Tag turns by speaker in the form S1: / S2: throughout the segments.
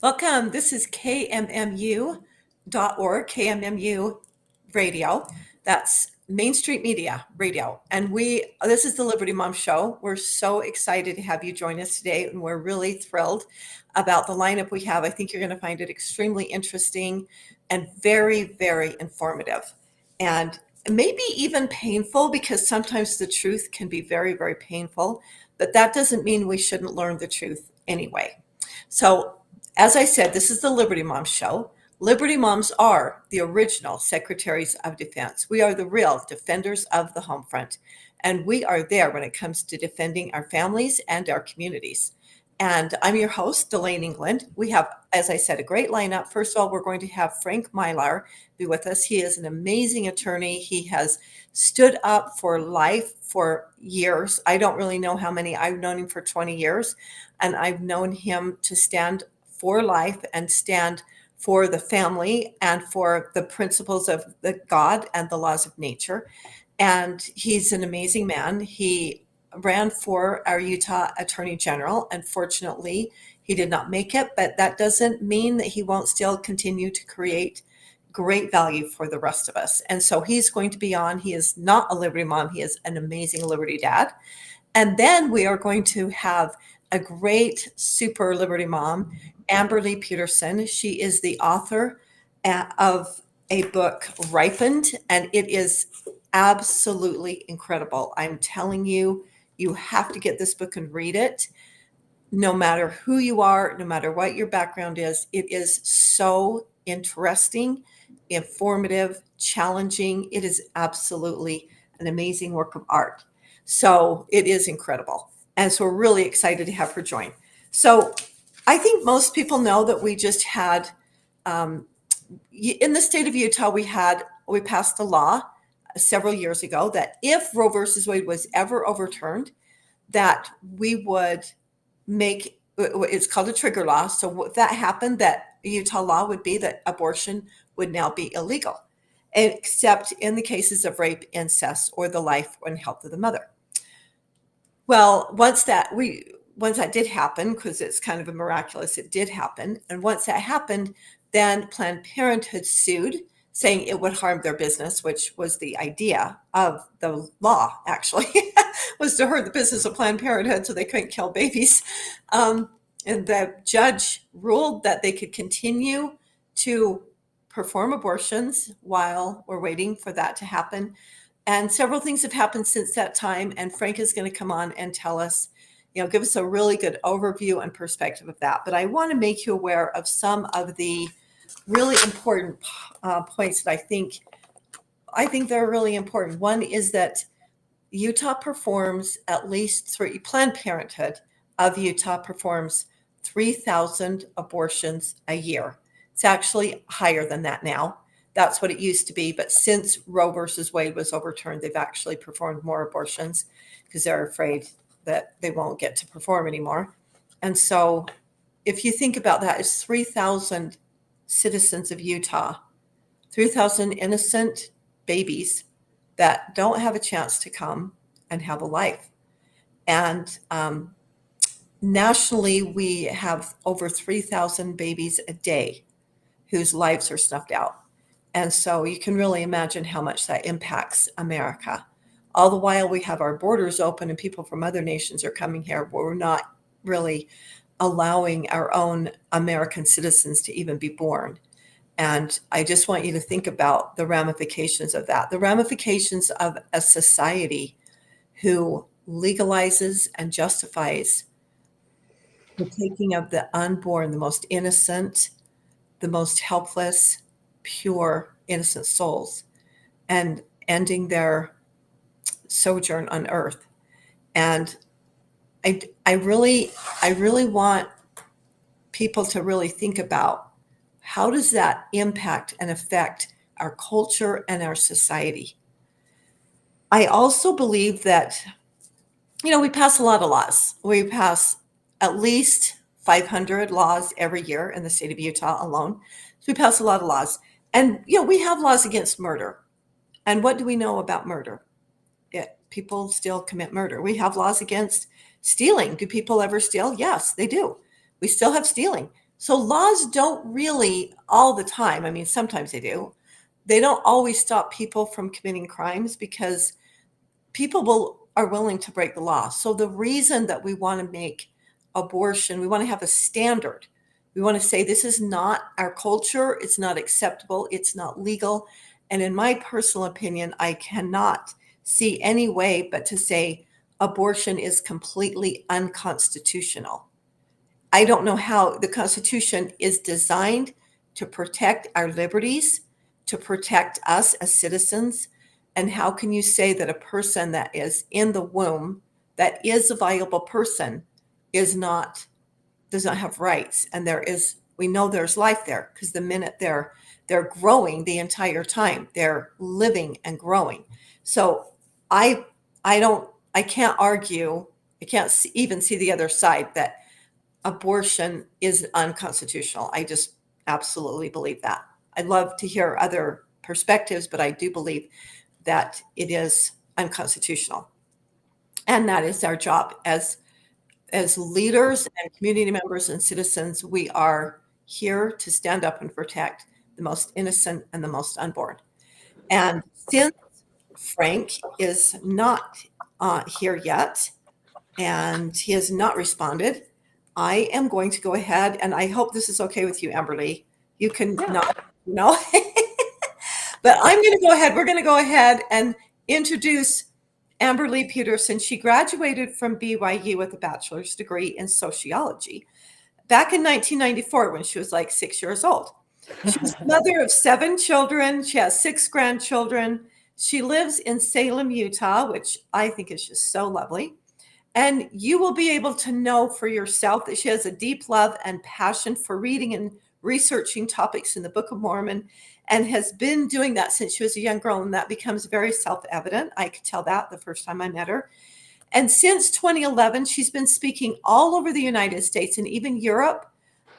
S1: Welcome. This is KMMU.org, KMMU Radio. That's Main Street Media Radio. And this is the Liberty Mom Show. We're so excited to have you join us today. And we're really thrilled about the lineup we have. I think you're going to find it extremely interesting and very, very informative. And maybe even painful, because sometimes the truth can be very, very painful. But that doesn't mean we shouldn't learn the truth anyway. So, as I said, this is the Liberty Mom Show. Liberty Moms are the original Secretaries of Defense. We are the real defenders of the home front. And we are there when it comes to defending our families and our communities. And I'm your host, Dalane England. We have, as I said, a great lineup. First of all, we're going to have Frank Mylar be with us. He is an amazing attorney. He has stood up for life for years. I don't really know how many. I've known him for 20 years, and I've known him to stand for life and stand for the family and for the principles of the God and the laws of nature. And he's an amazing man. He ran for our Utah Attorney General. Unfortunately, he did not make it, but that doesn't mean that he won't still continue to create great value for the rest of us. And so he's going to be on. He is not a Liberty Mom. He is an amazing Liberty Dad. And then we are going to have a great super Liberty Mom, Amberli Peterson. She is the author of a book, Ripened, and it is absolutely incredible. I'm telling you, you have to get this book and read it. No matter who you are, no matter what your background is, it is so interesting, informative, challenging. It is absolutely an amazing work of art. So it is incredible. And so we're really excited to have her join. So I think most people know that we just had, in the state of Utah, we passed a law several years ago that if Roe versus Wade was ever overturned, that we would make, it's called a trigger law. So if that happened, that Utah law would be that abortion would now be illegal, except in the cases of rape, incest, or the life and health of the mother. Well, once that did happen, because it's kind of a miraculous, it did happen. And once that happened, then Planned Parenthood sued, saying it would harm their business, which was the idea of the law, actually, was to hurt the business of Planned Parenthood so they couldn't kill babies. And the judge ruled that they could continue to perform abortions while we're waiting for that to happen. And several things have happened since that time. And Frank is going to come on and tell us, give us a really good overview and perspective of that. But I want to make you aware of some of the really important points that I think they're really important. One is that Utah performs at least Planned Parenthood of Utah performs 3,000 abortions a year. It's actually higher than that now. That's what it used to be. But since Roe versus Wade was overturned, they've actually performed more abortions because they're afraid that they won't get to perform anymore. And so if you think about that, it's 3,000 citizens of Utah, 3,000 innocent babies that don't have a chance to come and have a life. And nationally, we have over 3,000 babies a day whose lives are snuffed out. And so you can really imagine how much that impacts America. All the while we have our borders open and people from other nations are coming here, but we're not really allowing our own American citizens to even be born. And I just want you to think about the ramifications of that, the ramifications of a society who legalizes and justifies the taking of the unborn, the most innocent, the most helpless, pure, innocent souls, and ending their sojourn on earth. And I really want people to really think about how does that impact and affect our culture and our society. I also believe that, we pass a lot of laws. We pass at least 500 laws every year in the state of Utah alone. So we pass a lot of laws. And, we have laws against murder. And what do we know about murder? People still commit murder. We have laws against stealing. Do people ever steal? Yes, they do. We still have stealing. So laws don't really all the time, I mean, sometimes they do. They don't always stop people from committing crimes because are willing to break the law. So the reason that we want to make abortion, we want to have a standard. We want to say this is not our culture, it's not acceptable, it's not legal. And in my personal opinion, I cannot see any way but to say abortion is completely unconstitutional. I don't know how the Constitution is designed to protect our liberties, to protect us as citizens. And how can you say that a person that is in the womb, that is a viable person, does not have rights? And we know there's life there because the minute they're growing the entire time, they're living and growing. So I can't argue. I can't even see the other side that abortion is unconstitutional. I just absolutely believe that. I'd love to hear other perspectives, but I do believe that it is unconstitutional. And that is our job as leaders and community members and citizens. We are here to stand up and protect the most innocent and the most unborn. And since Frank is not here yet, and he has not responded, I am going to go ahead, and I hope this is okay with you, Amberli. You can not, but I'm going to go ahead. We're going to go ahead and introduce Amberli Peterson. She graduated from BYU with a bachelor's degree in sociology back in 1994 when she was like 6 years old. She's the mother of 7 children. She has 6 grandchildren. She lives in Salem, Utah, which I think is just so lovely. And you will be able to know for yourself that she has a deep love and passion for reading and researching topics in the Book of Mormon, and has been doing that since she was a young girl. And that becomes very self-evident. I could tell that the first time I met her. And since 2011, she's been speaking all over the United States and even Europe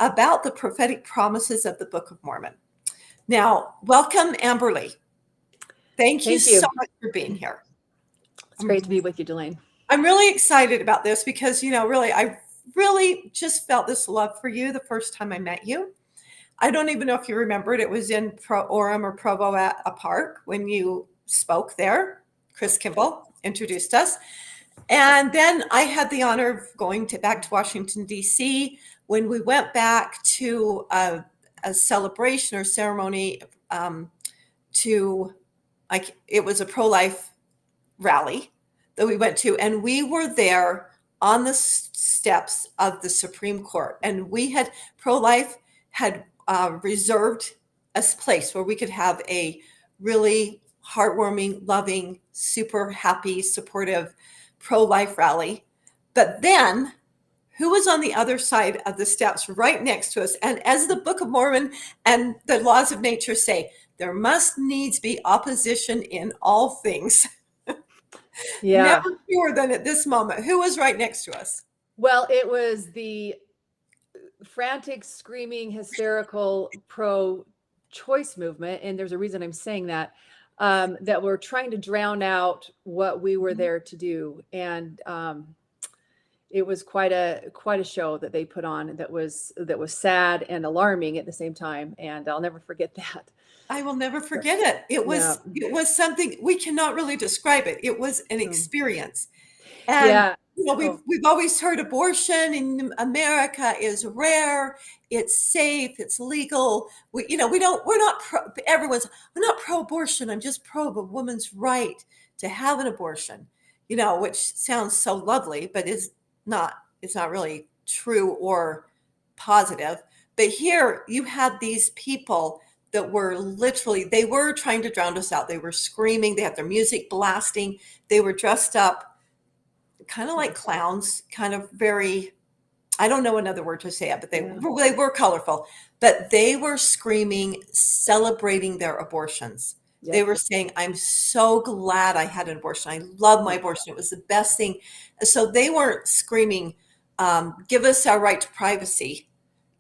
S1: about the prophetic promises of the Book of Mormon. Now, welcome, Amberli. Thank you so much for being here.
S2: It's great to be with you, Dalane.
S1: I'm really excited about this because, I really just felt this love for you the first time I met you. I don't even know if you remembered. It was in Orem or Provo at a park when you spoke there. Chris Kimball introduced us. And then I had the honor of going back to Washington, D.C. when we went back to a celebration or ceremony it was a pro-life rally that we went to, and we were there on the steps of the Supreme Court, and pro-life had reserved a place where we could have a really heartwarming, loving, super happy, supportive pro-life rally. But then who was on the other side of the steps right next to us? And as the Book of Mormon and the laws of nature say, there must needs be opposition in all things.
S2: Yeah.
S1: Never fewer than at this moment. Who was right next to us?
S2: Well, it was the frantic, screaming, hysterical pro-choice movement. And there's a reason I'm saying that, that we're trying to drown out what we were there to do. And it was quite a show that they put on that was sad and alarming at the same time. And I'll never forget that.
S1: I will never forget it. It was something we cannot really describe it. It was an experience. And we've always heard abortion in America is rare, it's safe, it's legal. We're not pro-abortion. I'm just pro a woman's right to have an abortion, which sounds so lovely, but it's not really true or positive. But here you had these people that were they were trying to drown us out. They were screaming. They had their music blasting. They were dressed up kind of like clowns, kind of very, I don't know another word to say it, but they were colorful. But they were screaming, celebrating their abortions. Yep. They were saying, I'm so glad I had an abortion. I love my abortion. It was the best thing. So they weren't screaming, give us our right to privacy.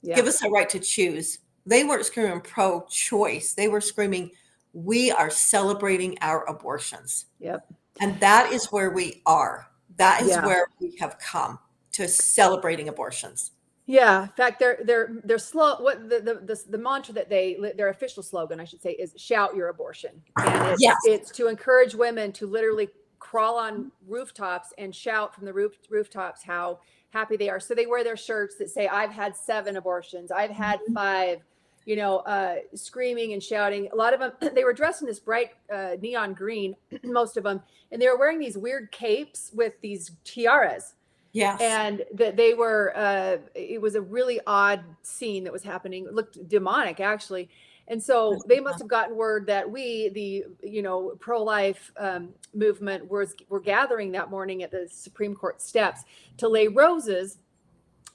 S1: Yeah. Give us our right to choose. They weren't screaming pro-choice. They were screaming, we are celebrating our abortions.
S2: Yep.
S1: And that is where we are. That is where we have come, to celebrating abortions.
S2: Yeah, in fact, they're slow. What the mantra that their official slogan, I should say, is "Shout your abortion," and
S1: Yes.
S2: it's to encourage women to literally crawl on rooftops and shout from the rooftops how happy they are. So they wear their shirts that say, "I've had 7 abortions. I've had 5." You know, screaming and shouting. A lot of them, they were dressed in this bright neon green, most of them, and they were wearing these weird capes with these tiaras,
S1: Yes.
S2: and that they were it was a really odd scene that was happening. It looked demonic, actually. And so they must have gotten word that we, the pro-life movement, were gathering that morning at the Supreme Court steps to lay roses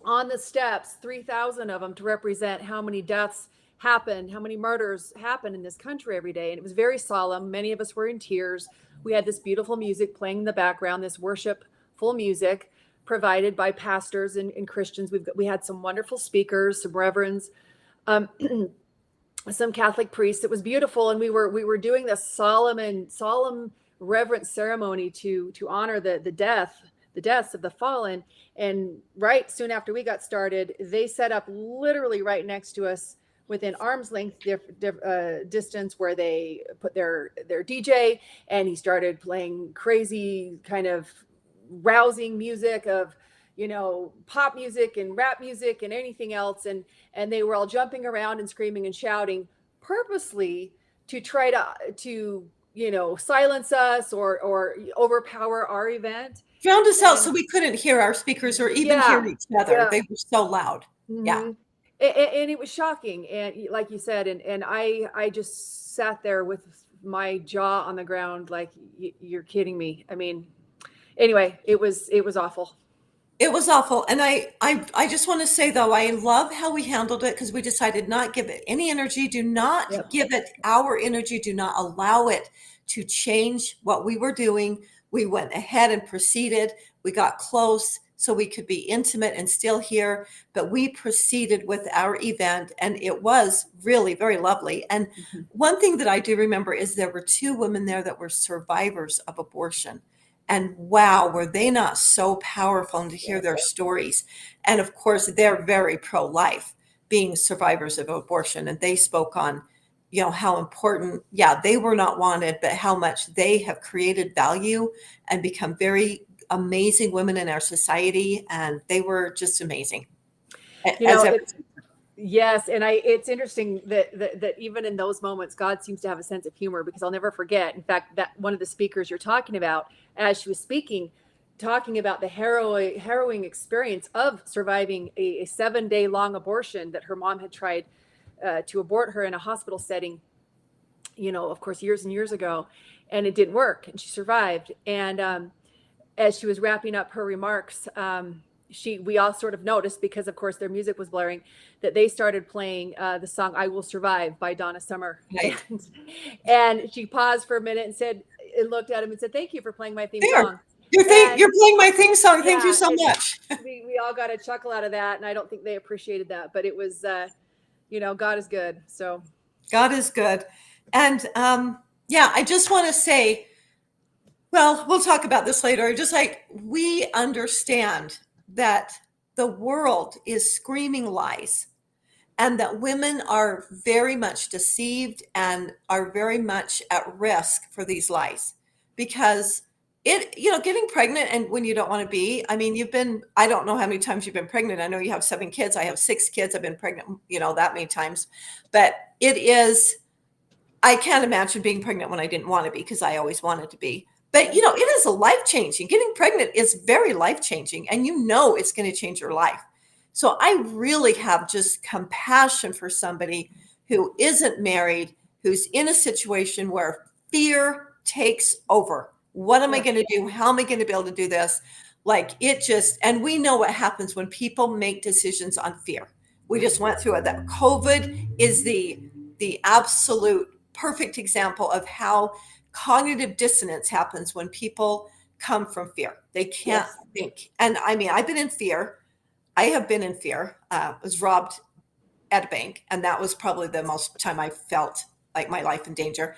S2: on the steps, 3,000 of them, to represent how many deaths happen, how many murders happen in this country every day. And it was very solemn. Many of us were in tears. We had this beautiful music playing in the background, this worshipful music provided by pastors and Christians. We had some wonderful speakers, some reverends, um, some Catholic priests. It was beautiful, and we were doing this solemn reverent ceremony to honor the deaths of the fallen. And right soon after we got started, they set up literally right next to us, within arm's length distance, where they put their DJ, and he started playing crazy kind of rousing music of pop music and rap music and anything else, and they were all jumping around and screaming and shouting, purposely to try to silence us or overpower our event.
S1: Drowned us out
S2: And
S1: so we couldn't hear our speakers or even hear
S2: yeah,
S1: each other.
S2: yeah.
S1: They were so loud. Yeah.
S2: Mm-hmm. And it was shocking, and like you said, and I just sat there with my jaw on the ground, like, you're kidding me. I mean, anyway, it was awful.
S1: It was awful. And I just want to say, though, I love how we handled it, because we decided not give it any energy. Do not
S2: Yep.
S1: give it our energy. Do not allow it to change what we were doing. We went ahead and proceeded. We got close so we could be intimate and still hear, but we proceeded with our event, and it was really very lovely. And
S2: Mm-hmm.
S1: one thing that I do remember is there were 2 women there that were survivors of abortion. And wow, were they not so powerful, and to hear their stories. And of course, they're very pro-life, being survivors of abortion. And they spoke on, how important, yeah, they were not wanted, but how much they have created value and become very amazing women in our society. And they were just amazing.
S2: You
S1: As
S2: know,
S1: ever.
S2: yes, and it's interesting that even in those moments, God seems to have a sense of humor, because I'll never forget. In fact, that one of the speakers you're talking about, as she was speaking, talking about the harrowing experience of surviving a 7-day long abortion that her mom had tried to abort her in a hospital setting, of course, years and years ago, and it didn't work, and she survived. And as she was wrapping up her remarks, we all sort of noticed, because of course their music was blaring, that they started playing the song "I Will Survive" by Donna Summer.
S1: Right.
S2: And she paused for a minute and looked at him and said, "Thank you for playing my theme
S1: There.
S2: song."
S1: You're,
S2: And
S1: you're playing my theme song. Thank you
S2: yeah,
S1: so
S2: and
S1: much.
S2: we all got a chuckle out of that, and I don't think they appreciated that, but it was God is good. So
S1: God is good. And yeah, I just want to say, well, we'll talk about this later. Just like we understand that the world is screaming lies, and that women are very much deceived and are very much at risk for these lies, because getting pregnant, and when you don't want to be, I mean, I don't know how many times you've been pregnant. I know you have 7 kids. I have 6 kids. I've been pregnant, that many times, but I can't imagine being pregnant when I didn't want to be, because I always wanted to be. But it is a life changing. Getting pregnant is very life changing, and it's going to change your life. So I really have just compassion for somebody who isn't married, who's in a situation where fear takes over. What am I going to do? How am I going to be able to do this? And we know what happens when people make decisions on fear. We just went through it. That COVID is the absolute perfect example of how cognitive dissonance happens when people come from fear. They can't think. And I mean, I've been in fear. I have been in fear. Was robbed at a bank, and that was probably the most time I felt like my life in danger.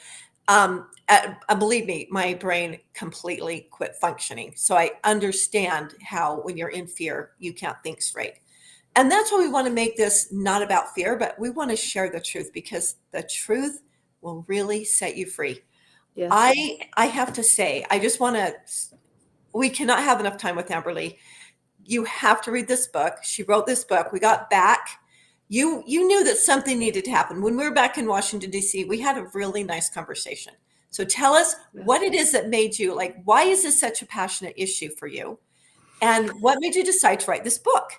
S1: Believe me, my brain completely quit functioning. So I understand how, when you're in fear, you can't think straight. And that's why we want to make this not about fear, but we want to share the truth, because the truth will really set you free.
S2: Yes.
S1: I have to say, I just want to, we cannot have enough time with Amberli. You have to read this book. She wrote this book. We got back. You knew that something needed to happen. When we were back in Washington, D.C., we had a really nice conversation. So tell us what it is that made you, like, why is this such a passionate issue for you? And what made you decide to write this book?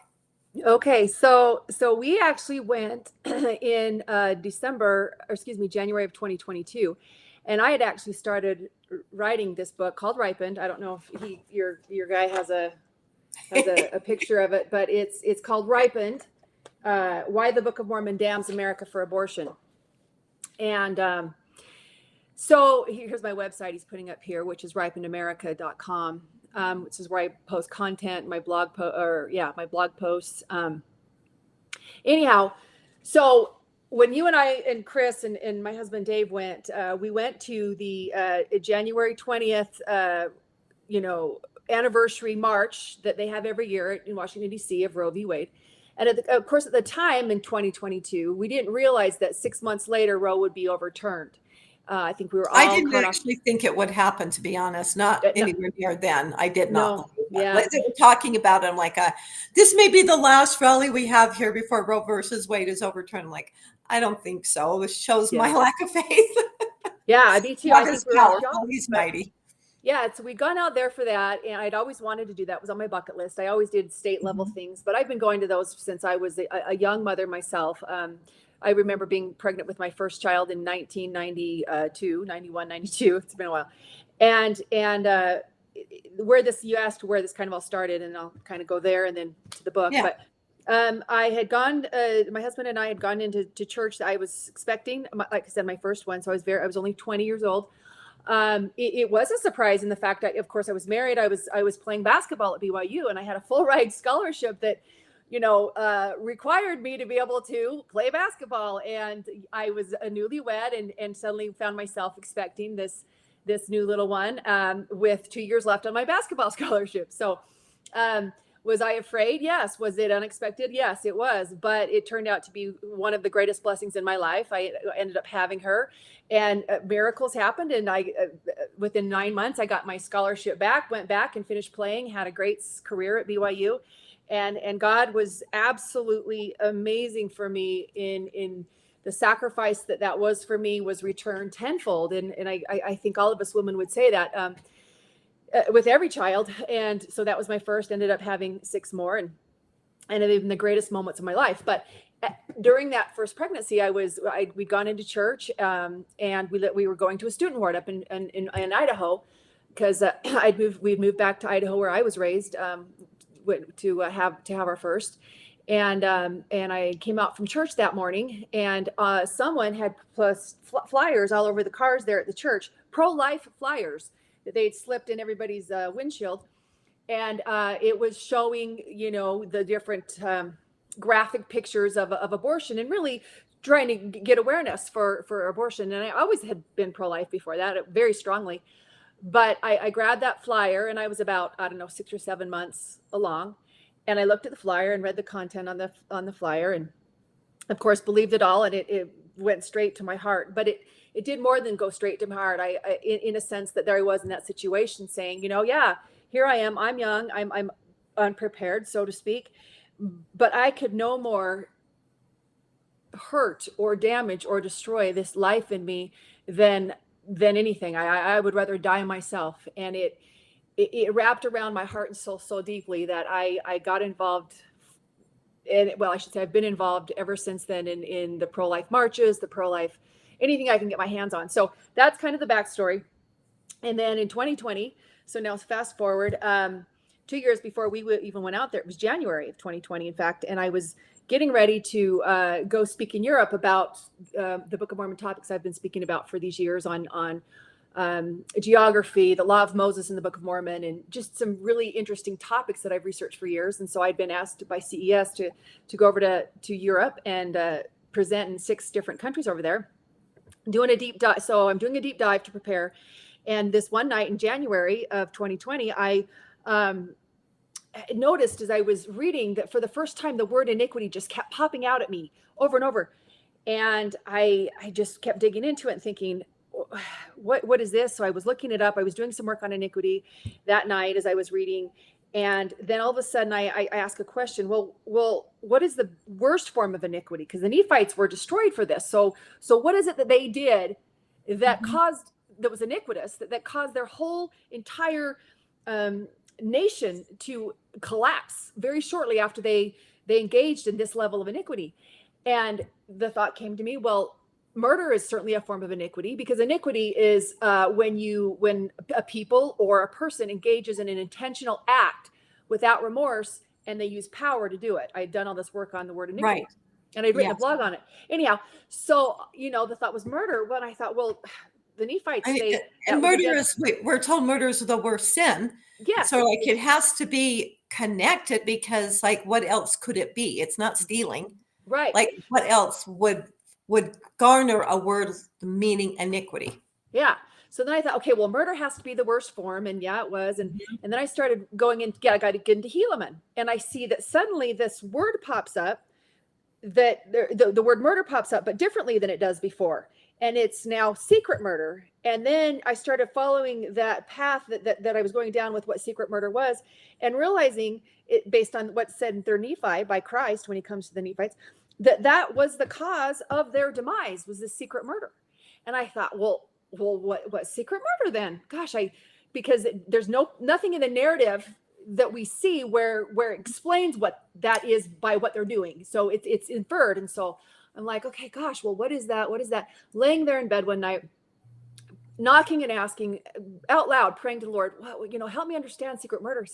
S2: Okay, so we actually went in January of 2022, and I had actually started writing this book called Ripened. I don't know if your guy has a picture of it, but it's called Ripened: Why the Book of Mormon Damns America for Abortion. And so here's my website he's putting up here, which is ripenedamerica.com. Which is where I post content, my blog posts. Anyhow, so when you and I and Chris and my husband Dave went, we went to the January 20th, anniversary march that they have every year in Washington, D.C. of Roe v. Wade. And of course, at the time in 2022, we didn't realize that 6 months later, Roe would be overturned. I think we were all
S1: I didn't actually think it would happen, to be honest. Not anywhere near then. I did not believe that. Like, they were talking about it. I'm like, this may be the last rally we have here before Roe versus Wade is overturned. I'm like, I don't think so. This shows my lack of faith.
S2: Yeah, me too.
S1: God is powerful. He's mighty.
S2: Yeah, so we'd gone out there for that, and I'd always wanted to do that. It was on my bucket list. I always did state level things, but I've been going to those since I was a young mother myself. I remember being pregnant with my first child in 1992, 91, 92. It's been a while. And you asked where this kind of all started, and I'll kind of go there and then to the book. Yeah. But I had gone, my husband and I had gone into church. I was expecting, like I said, my first one. So I was only 20 years old. It was a surprise in the fact that, of course, I was married. I was playing basketball at BYU, and I had a full ride scholarship that, required me to be able to play basketball. And I was a newlywed and suddenly found myself expecting this new little one, with 2 years left on my basketball scholarship. So, was I afraid? Yes. Was it unexpected? Yes, it was. But it turned out to be one of the greatest blessings in my life. I ended up having her, and miracles happened. And within 9 months, I got my scholarship back, went back and finished playing, had a great career at BYU. And God was absolutely amazing for me in the sacrifice that was for me was returned tenfold. And I think all of us women would say that, with every child. And so that was my first, ended up having 6 more, and even the greatest moments of my life. But during that first pregnancy, we'd gone into church, and we were going to a student ward up in Idaho, because we'd moved back to Idaho where I was raised, to have our first. And I came out from church that morning, and someone had plus flyers all over the cars there at the church, pro-life flyers that they'd slipped in everybody's windshield. And it was showing, the different graphic pictures of abortion, and really trying to get awareness for abortion. And I always had been pro-life before that, very strongly. But I grabbed that flyer, and I was about, 6 or 7 months along. And I looked at the flyer and read the content on the flyer, and of course believed it all. And it went straight to my heart. But it did more than go straight to my heart. In a sense that there I was in that situation saying, here I am, I'm young, I'm unprepared, so to speak, but I could no more hurt or damage or destroy this life in me than anything. I would rather die myself. And it wrapped around my heart and soul so deeply that I got involved. And I should say I've been involved ever since then in the pro-life marches, the pro-life, anything I can get my hands on. So that's kind of the backstory. And then in 2020, so now fast forward, 2 years before we even went out there, it was January of 2020, in fact, and I was getting ready to go speak in Europe about the Book of Mormon topics I've been speaking about for these years on geography, the Law of Moses in the Book of Mormon, and just some really interesting topics that I've researched for years. And so I'd been asked by CES to go over to Europe and present in 6 different countries over there, doing a deep dive. So I'm doing a deep dive to prepare. And this one night in January of 2020, I noticed as I was reading that for the first time, the word iniquity just kept popping out at me over and over. And I just kept digging into it and thinking, what is this? So I was looking it up. I was doing some work on iniquity that night as I was reading. And then all of a sudden I ask a question, well, what is the worst form of iniquity? Because the Nephites were destroyed for this. So what is it that they did that that was iniquitous, that caused their whole entire nation to collapse very shortly after they engaged in this level of iniquity? And the thought came to me, well, murder is certainly a form of iniquity, because iniquity is when a people or a person engages in an intentional act without remorse and they use power to do it. I had done all this work on the word iniquity,
S1: Right.
S2: and I'd written
S1: Yes.
S2: a blog on it. Anyhow, so the thought was murder. But I thought, well, the Nephites,
S1: and we're told murder is the worst sin.
S2: Yeah.
S1: So like it has to be connected, because like what else could it be? It's not stealing.
S2: Right.
S1: Like what else would garner a word meaning iniquity?
S2: Yeah. So then I thought, okay, well, murder has to be the worst form. And yeah, it was. And then I started going into, I got to get into Helaman. And I see that suddenly this word pops up, that the word murder pops up, but differently than it does before. And it's now secret murder. And then I started following that path that I was going down with what secret murder was, and realizing it based on what's said in 3rd Nephi by Christ when he comes to the Nephites, that was the cause of their demise, was this secret murder. And I thought, well, what secret murder then? Gosh, because there's nothing in the narrative that we see where it explains what that is by what they're doing. So it's inferred. And so I'm like, okay, gosh, well, what is that? What is that? Laying there in bed one night, knocking and asking out loud, praying to the Lord, well, help me understand secret murder.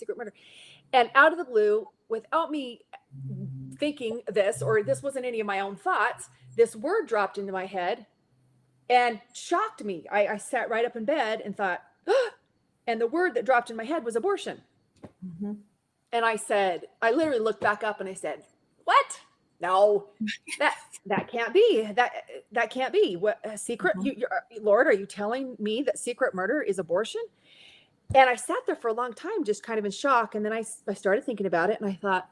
S2: And out of the blue, without me thinking this, or this wasn't any of my own thoughts, this word dropped into my head and shocked me. I sat right up in bed and thought, and the word that dropped in my head was abortion.
S1: Mm-hmm.
S2: And I literally looked back up and I said, what? No, that can't be. That can't be. What secret? Lord, are you telling me that secret murder is abortion? And I sat there for a long time, just kind of in shock. And then I started thinking about it, and I thought,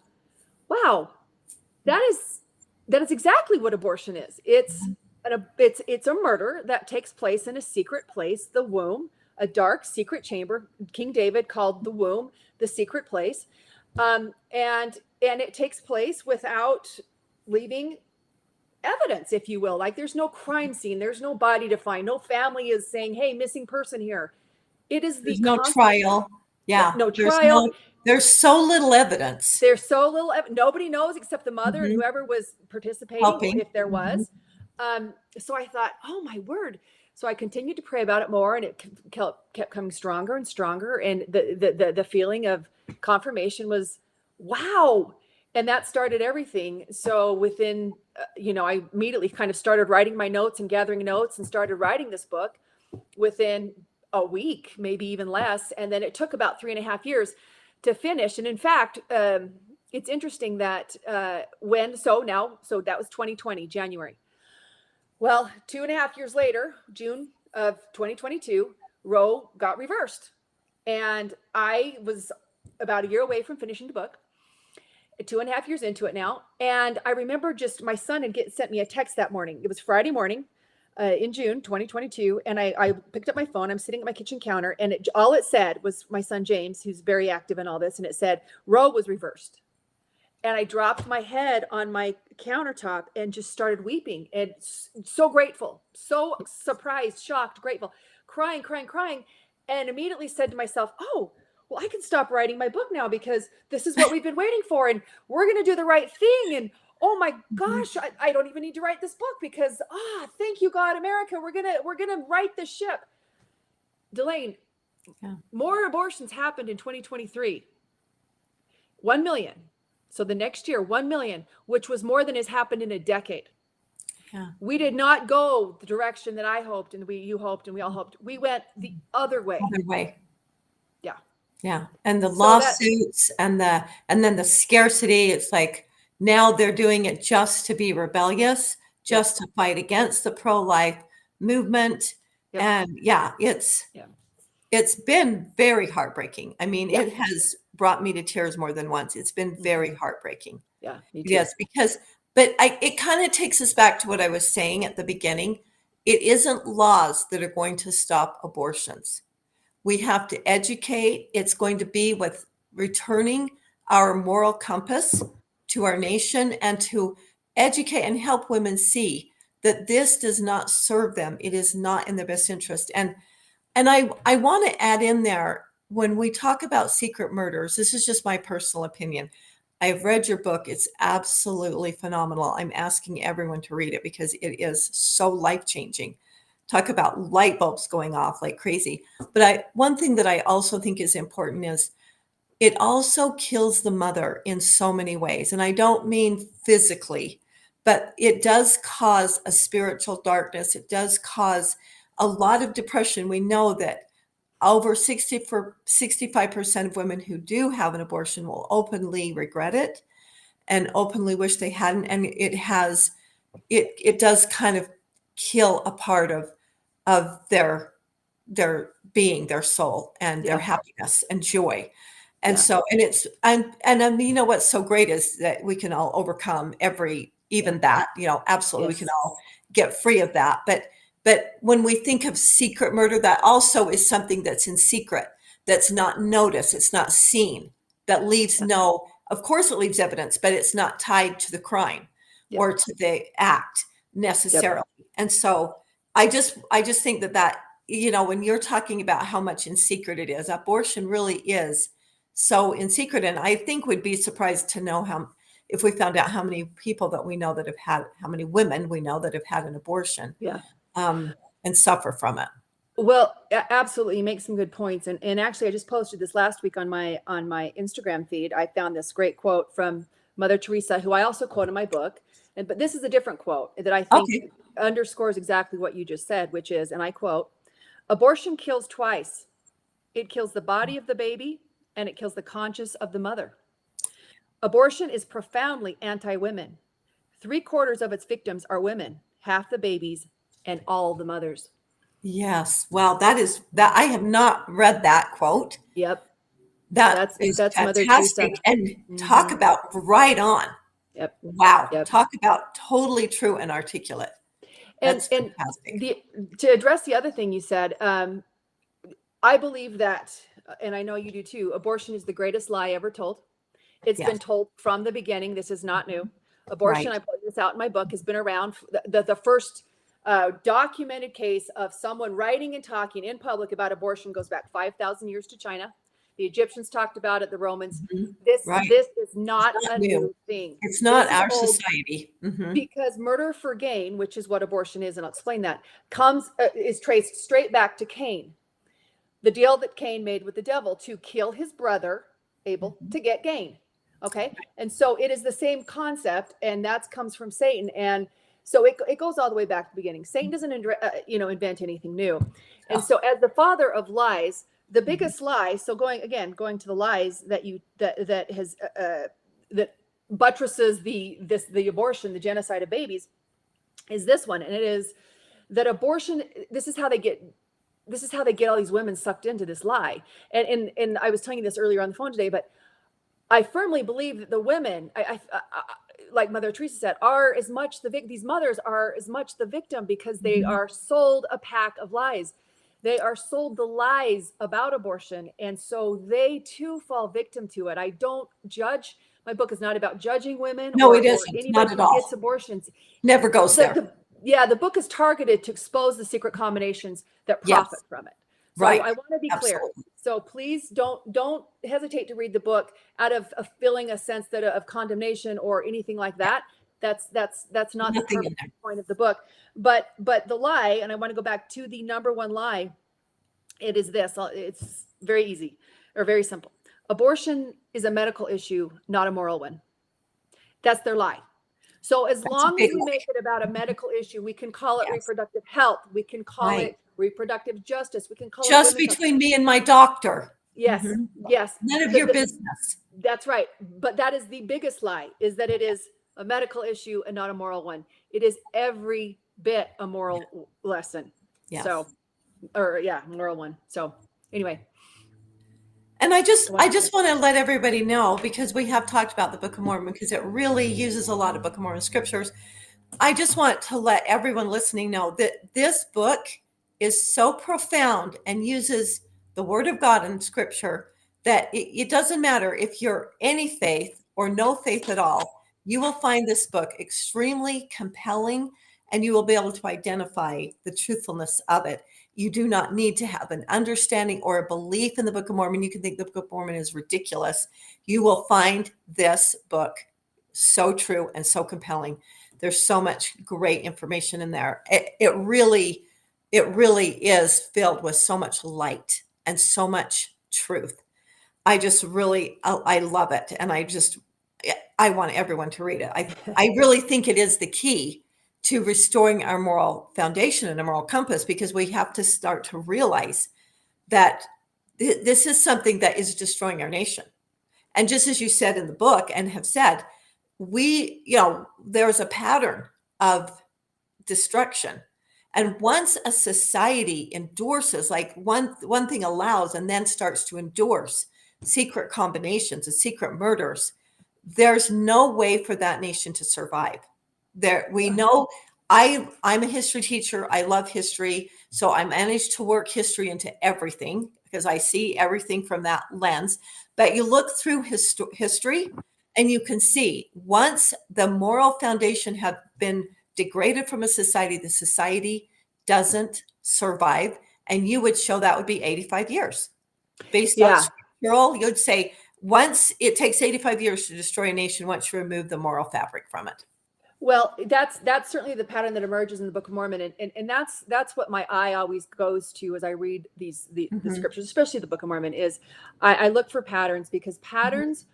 S2: wow, that is exactly what abortion is. It's a murder that takes place in a secret place, the womb, a dark secret chamber. King David called the womb the secret place, and it takes place without leaving evidence, if you will. Like there's no crime scene, there's no body to find, no family is saying, hey, missing person here. It is
S1: there's no trial. Yeah,
S2: no trial.
S1: There's so little evidence.
S2: There's so little. Nobody knows except the mother and whoever was participating,
S1: helping,
S2: if there was. So I thought, oh my word. So I continued to pray about it more, and it kept coming stronger and stronger. And the feeling of confirmation was, wow. And that started everything. So within, I immediately kind of started writing my notes and gathering notes and started writing this book within a week, maybe even less. And then it took about 3.5 years to finish. And in fact, it's interesting that that was 2020, January. Well, 2.5 years later, June of 2022, Roe got reversed. And I was about a year away from finishing the book, 2.5 years into it now. And I remember just my son had sent me a text that morning. It was Friday morning in June 2022. And I picked up my phone. I'm sitting at my kitchen counter, and all it said was my son, James, who's very active in all this. And it said, Roe was reversed. And I dropped my head on my countertop and just started weeping, and so grateful, so surprised, shocked, grateful, crying. And immediately said to myself, oh, well, I can stop writing my book now, because this is what we've been waiting for. And we're going to do the right thing. And oh my gosh, I don't even need to write this book, because, thank you, God, America, we're going to right the ship. Dalane, more abortions happened in 2023. 1 million. So the next year, 1 million, which was more than has happened in a decade.
S1: Yeah.
S2: We did not go the direction that I hoped, and you hoped, and we all hoped. We went the other way. Yeah.
S1: Yeah. And the lawsuits and then the scarcity, it's like now they're doing it just to be rebellious, just to fight against the pro-life movement. And it's been very heartbreaking. I mean, it has brought me to tears more than once. It's been very heartbreaking.
S2: Yeah, me too.
S1: Yes, because, but it kind of takes us back to what I was saying at the beginning. It isn't laws that are going to stop abortions. We have to educate. It's going to be with returning our moral compass to our nation and to educate and help women see that this does not serve them. It is not in their best interest. And I want to add in there, when we talk about secret murders, this is just my personal opinion. I've read your book. It's absolutely phenomenal. I'm asking everyone to read it because it is so life-changing. Talk about light bulbs going off like crazy. But one thing that I also think is important is it also kills the mother in so many ways. And I don't mean physically, but it does cause a spiritual darkness. It does cause a lot of depression. We know that over 65% of women who do have an abortion will openly regret it and openly wish they hadn't. And it does kind of kill a part of their being, their soul, and their happiness and joy. And so, and you know, what's so great is that we can all overcome even that, absolutely. We can all get free of that. But when we think of secret murder, that also is something that's in secret, that's not noticed, it's not seen, that leaves of course it leaves evidence, but it's not tied to the crime or to the act necessarily. And so I just think that, when you're talking about how much in secret it is, abortion really is so in secret. And I think we'd be surprised to know if we found out how many people that we know how many women we know that have had an abortion. And suffer from it.
S2: Well, absolutely. You make some good points. And actually, I just posted this last week on my Instagram feed. I found this great quote from Mother Teresa, who I also quote in my book. But this is a different quote that I think underscores exactly what you just said, which is, and I quote, "Abortion kills twice. It kills the body of the baby and it kills the conscience of the mother. Abortion is profoundly anti-women. 3/4 of its victims are women, half the babies, and all the mothers."
S1: Yes. Wow. That I have not read that quote.
S2: Yep.
S1: That's
S2: Mother Teresa.
S1: And talk about right on.
S2: Yep.
S1: Wow.
S2: Yep.
S1: Talk about totally true and articulate. That's fantastic.
S2: To address the other thing you said, I believe that, and I know you do too, abortion is the greatest lie ever told. It's been told from the beginning. This is not new. Abortion, I put this out in my book, has been around. The first documented case of someone writing and talking in public about abortion goes back 5,000 years to China. The Egyptians talked about it, the Romans. This is not a new thing.
S1: It's not our society.
S2: Because murder for gain, which is what abortion is, and I'll explain that, is traced straight back to Cain. The deal that Cain made with the devil to kill his brother Abel to get gain. Okay. And so it is the same concept, and that comes from Satan. And so it goes all the way back to the beginning. Satan doesn't, invent anything new. And so as the father of lies, the biggest lie, so going to the lies that buttresses the abortion, the genocide of babies, is this one. And it is that abortion, this is how they get all these women sucked into this lie. And I was telling you this earlier on the phone today, but I firmly believe that the women, I like Mother Teresa said, are as much these mothers are as much the victim because they are sold a pack of lies. They are sold the lies about abortion. And so they too fall victim to it. I don't judge. My book is not about judging women.
S1: No, it isn't.
S2: Anybody
S1: not at all.
S2: Gets abortions.
S1: Never goes there.
S2: The book is targeted to expose the secret combinations that profit from it. So I want to be clear. So please don't hesitate to read the book out of feeling a sense of condemnation or anything like that. That's not the point of the book. But the lie, and I want to go back to the number one lie. It is this. It's very easy or very simple. Abortion is a medical issue, not a moral one. That's their lie. So as long as we make it about a medical issue, we can call it reproductive health. We can call it reproductive justice. We can call
S1: just
S2: it
S1: between me and my doctor.
S2: Yes. Yes.
S1: None of your business.
S2: That's right. But that is the biggest lie, is that it is a medical issue and not a moral one. It is every bit a moral lesson. Yes. Moral one. So anyway.
S1: And I just
S2: Wonderful.
S1: want to let everybody know, because we have talked about the Book of Mormon, because it really uses a lot of Book of Mormon scriptures. I just want to let everyone listening know that this book is so profound and uses the word of God in scripture that it doesn't matter if you're any faith or no faith at all. You will find this book extremely compelling, and you will be able to identify the truthfulness of it. You do not need to have an understanding or a belief in the Book of Mormon. You can think the Book of Mormon is ridiculous. You will find this book so true and so compelling. There's so much great information in there. It really is filled with so much light and so much truth. I just really, I love it. And I want everyone to read it. I really think it is the key to restoring our moral foundation and a moral compass, because we have to start to realize that this is something that is destroying our nation. And just as you said in the book and have said, there's a pattern of destruction. And once a society endorses, like one thing allows and then starts to endorse secret combinations and secret murders, there's no way for that nation to survive. We know I'm a history teacher. I love history. So I managed to work history into everything because I see everything from that lens. But you look through history and you can see once the moral foundation have been degraded from a society, the society doesn't survive. And you would show that would be 85 years. Based on scriptural, you'd say once it takes 85 years to destroy a nation, once you remove the moral fabric from it.
S2: Well, that's certainly the pattern that emerges in the Book of Mormon, and that's what my eye always goes to as I read the scriptures, especially the Book of Mormon. Is I look for patterns, because patterns,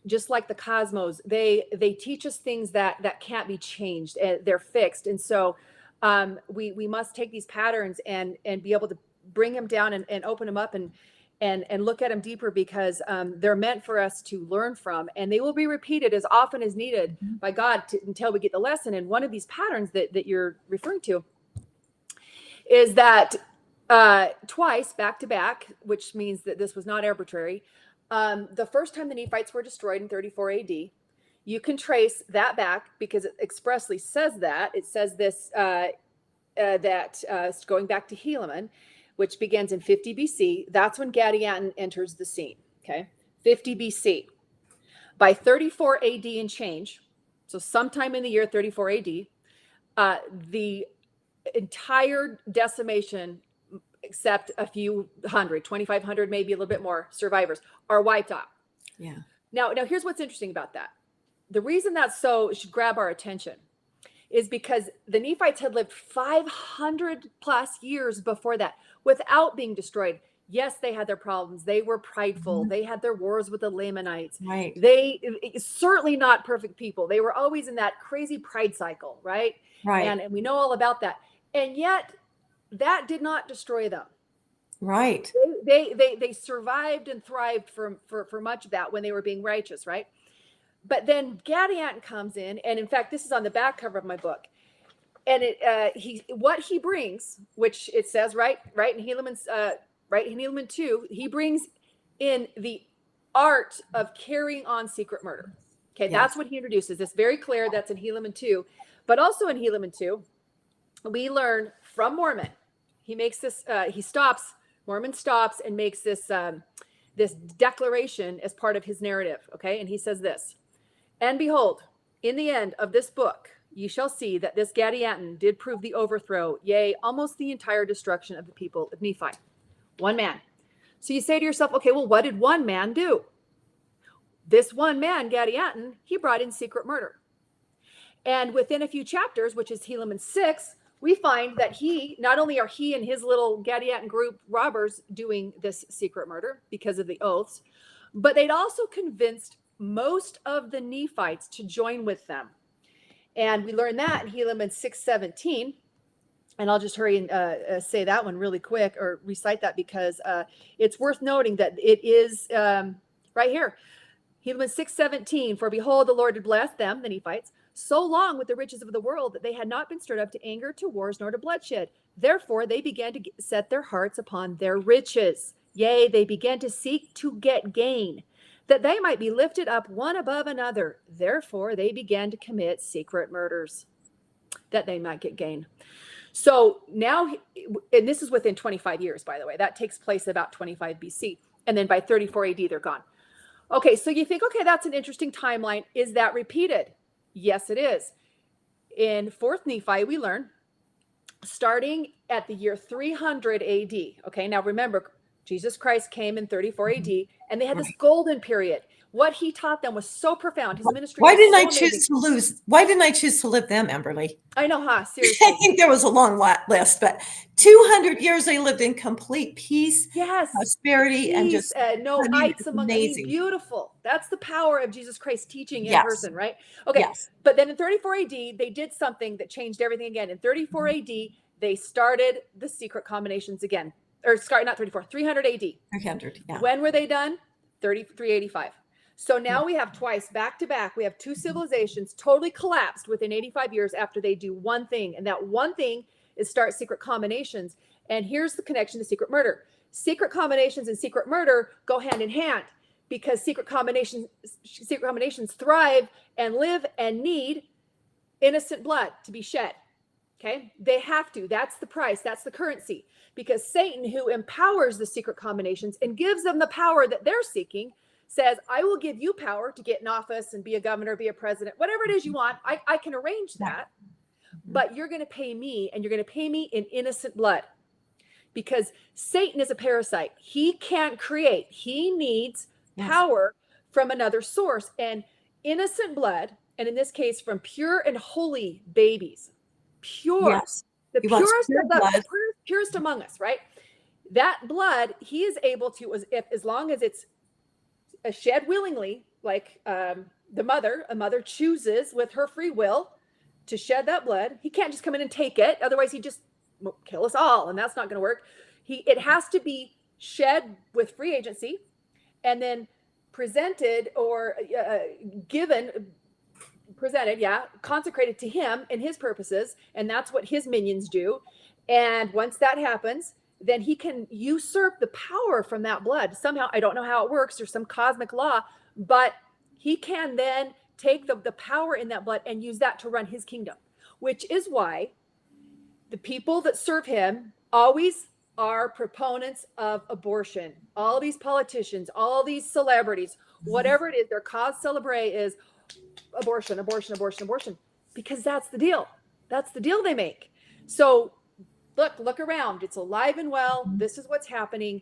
S2: just like the cosmos, they teach us things that can't be changed. They're fixed, and so we must take these patterns and be able to bring them down and open them up and look at them deeper, because they're meant for us to learn from, and they will be repeated as often as needed by God until we get the lesson. And one of these patterns that you're referring to is that twice back to back, which means that this was not arbitrary. The first time the Nephites were destroyed in 34 AD, you can trace that back because it expressly says that. It says this, going back to Helaman, which begins in 50 BC. That's when Gadianton enters the scene, okay? 50 BC. By 34 AD and change, so sometime in the year 34 AD, the entire decimation, except a few hundred, 2,500, maybe a little bit more survivors, are wiped out.
S1: Yeah.
S2: Now here's what's interesting about that. The reason that should grab our attention is because the Nephites had lived 500 plus years before that without being destroyed. Yes, they had their problems. They were prideful. They had their wars with the Lamanites.
S1: Right.
S2: They certainly not perfect people. They were always in that crazy pride cycle, right?
S1: Right.
S2: And we know all about that. And yet that did not destroy them.
S1: Right.
S2: They survived and thrived for much of that when they were being righteous, right? But then Gadianton comes in, and in fact, this is on the back cover of my book. And what he brings, which it says right in Helaman 2, he brings in the art of carrying on secret murder. Okay, yes. That's what he introduces. It's very clear that's in Helaman 2, but also in Helaman 2, we learn from Mormon. He makes this. Mormon stops and makes this this declaration as part of his narrative. Okay, and he says this. And behold, in the end of this book, ye shall see that this Gadianton did prove the overthrow, yea, almost the entire destruction of the people of Nephi. One man. So you say to yourself, okay, well, what did one man do? This one man, Gadianton, he brought in secret murder. And within a few chapters, which is Helaman 6, we find that not only are he and his little Gadianton group robbers doing this secret murder because of the oaths, but they'd also convinced most of the Nephites to join with them. And we learn that in Helaman 6:17. And I'll just hurry and say that one really quick, or recite that, because it's worth noting that it is right here. Helaman 6:17, for behold, the Lord had blessed them, the Nephites, so long with the riches of the world that they had not been stirred up to anger, to wars, nor to bloodshed. Therefore, they began to set their hearts upon their riches. Yea, they began to seek to get gain, that they might be lifted up one above another. Therefore, they began to commit secret murders, that they might get gain. So now, and this is within 25 years, by the way, that takes place about 25 BC. And then by 34 AD, they're gone. Okay, so you think, okay, that's an interesting timeline. Is that repeated? Yes, it is. In 4th Nephi, we learn, starting at the year 300 AD. Okay, now remember, Jesus Christ came in 34 AD, and they had this golden period. What he taught them was so profound. His ministry
S1: Why
S2: was
S1: didn't
S2: so
S1: I
S2: amazing.
S1: choose to lose? Why didn't I choose to live them, Amberli?
S2: I know, huh?
S1: I
S2: Seriously.
S1: think there was a long list, but 200 years they lived in complete peace,
S2: Yes.
S1: prosperity, and
S2: Peace,
S1: just,
S2: no
S1: I mean,
S2: ites among, beautiful. That's the power of Jesus Christ teaching in
S1: Yes.
S2: person, right? Okay.
S1: Yes.
S2: But then in 34 AD, they did something that changed everything again. In 34 AD, they started the secret combinations again. Or not 34, 300 AD.
S1: 300, yeah.
S2: When were they done? 385. So now we have twice back to back. We have two civilizations totally collapsed within 85 years after they do one thing. And that one thing is start secret combinations. And here's the connection to secret murder. Secret combinations and secret murder go hand in hand, because secret combinations thrive and live and need innocent blood to be shed. Okay, they have to. That's the price. That's the currency. Because Satan, who empowers the secret combinations and gives them the power that they're seeking, says, I will give you power to get in office and be a governor, be a president, whatever it is you want. I can arrange that, but you're going to pay me, and you're going to pay me in innocent blood. Because Satan is a parasite. He can't create. He needs power from another source, and innocent blood, and in this case, from pure and holy babies. Pure.
S1: Yes.
S2: The purest among us, right? That blood, he is able to, as long as it's shed willingly, like a mother chooses with her free will to shed that blood. He can't just come in and take it. Otherwise, he just kill us all, and that's not going to work. It has to be shed with free agency, and then presented or consecrated to him and his purposes, and that's what his minions do. And once that happens, then he can usurp the power from that blood. Somehow, I don't know how it works, there's some cosmic law, but he can then take the power in that blood and use that to run his kingdom, which is why the people that serve him always are proponents of abortion. All these politicians, all these celebrities, whatever it is, their cause célèbre is abortion, abortion, abortion, abortion, because that's the deal. That's the deal they make. So look around. It's alive and well. This is what's happening.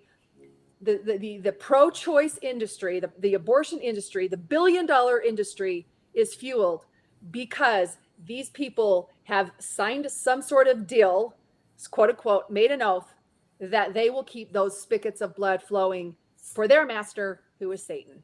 S2: The pro-choice industry, the abortion industry, the billion-dollar industry is fueled because these people have signed some sort of deal, quote unquote, made an oath that they will keep those spigots of blood flowing for their master, who is Satan.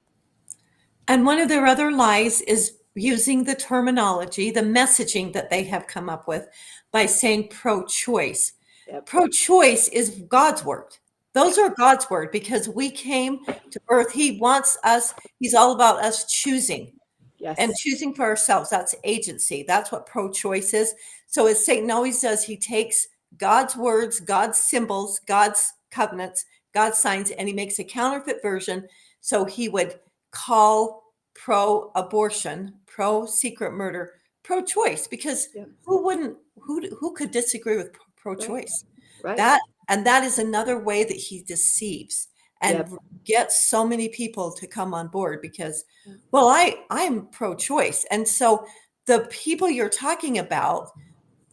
S1: And one of their other lies is using the terminology, the messaging that they have come up with by saying pro-choice.
S2: Yep.
S1: Pro-choice is God's word. Those are God's word, because we came to earth. He wants us, he's all about us choosing.
S2: Yes.
S1: And choosing for ourselves. That's agency. That's what pro-choice is. So as Satan always does, he takes God's words, God's symbols, God's covenants, God's signs, and he makes a counterfeit version. So he would call pro-abortion, pro-secret murder, pro-choice, because who could disagree with pro-choice?
S2: Right.
S1: That is another way that he deceives and gets so many people to come on board because, well, I'm pro-choice. And so the people you're talking about,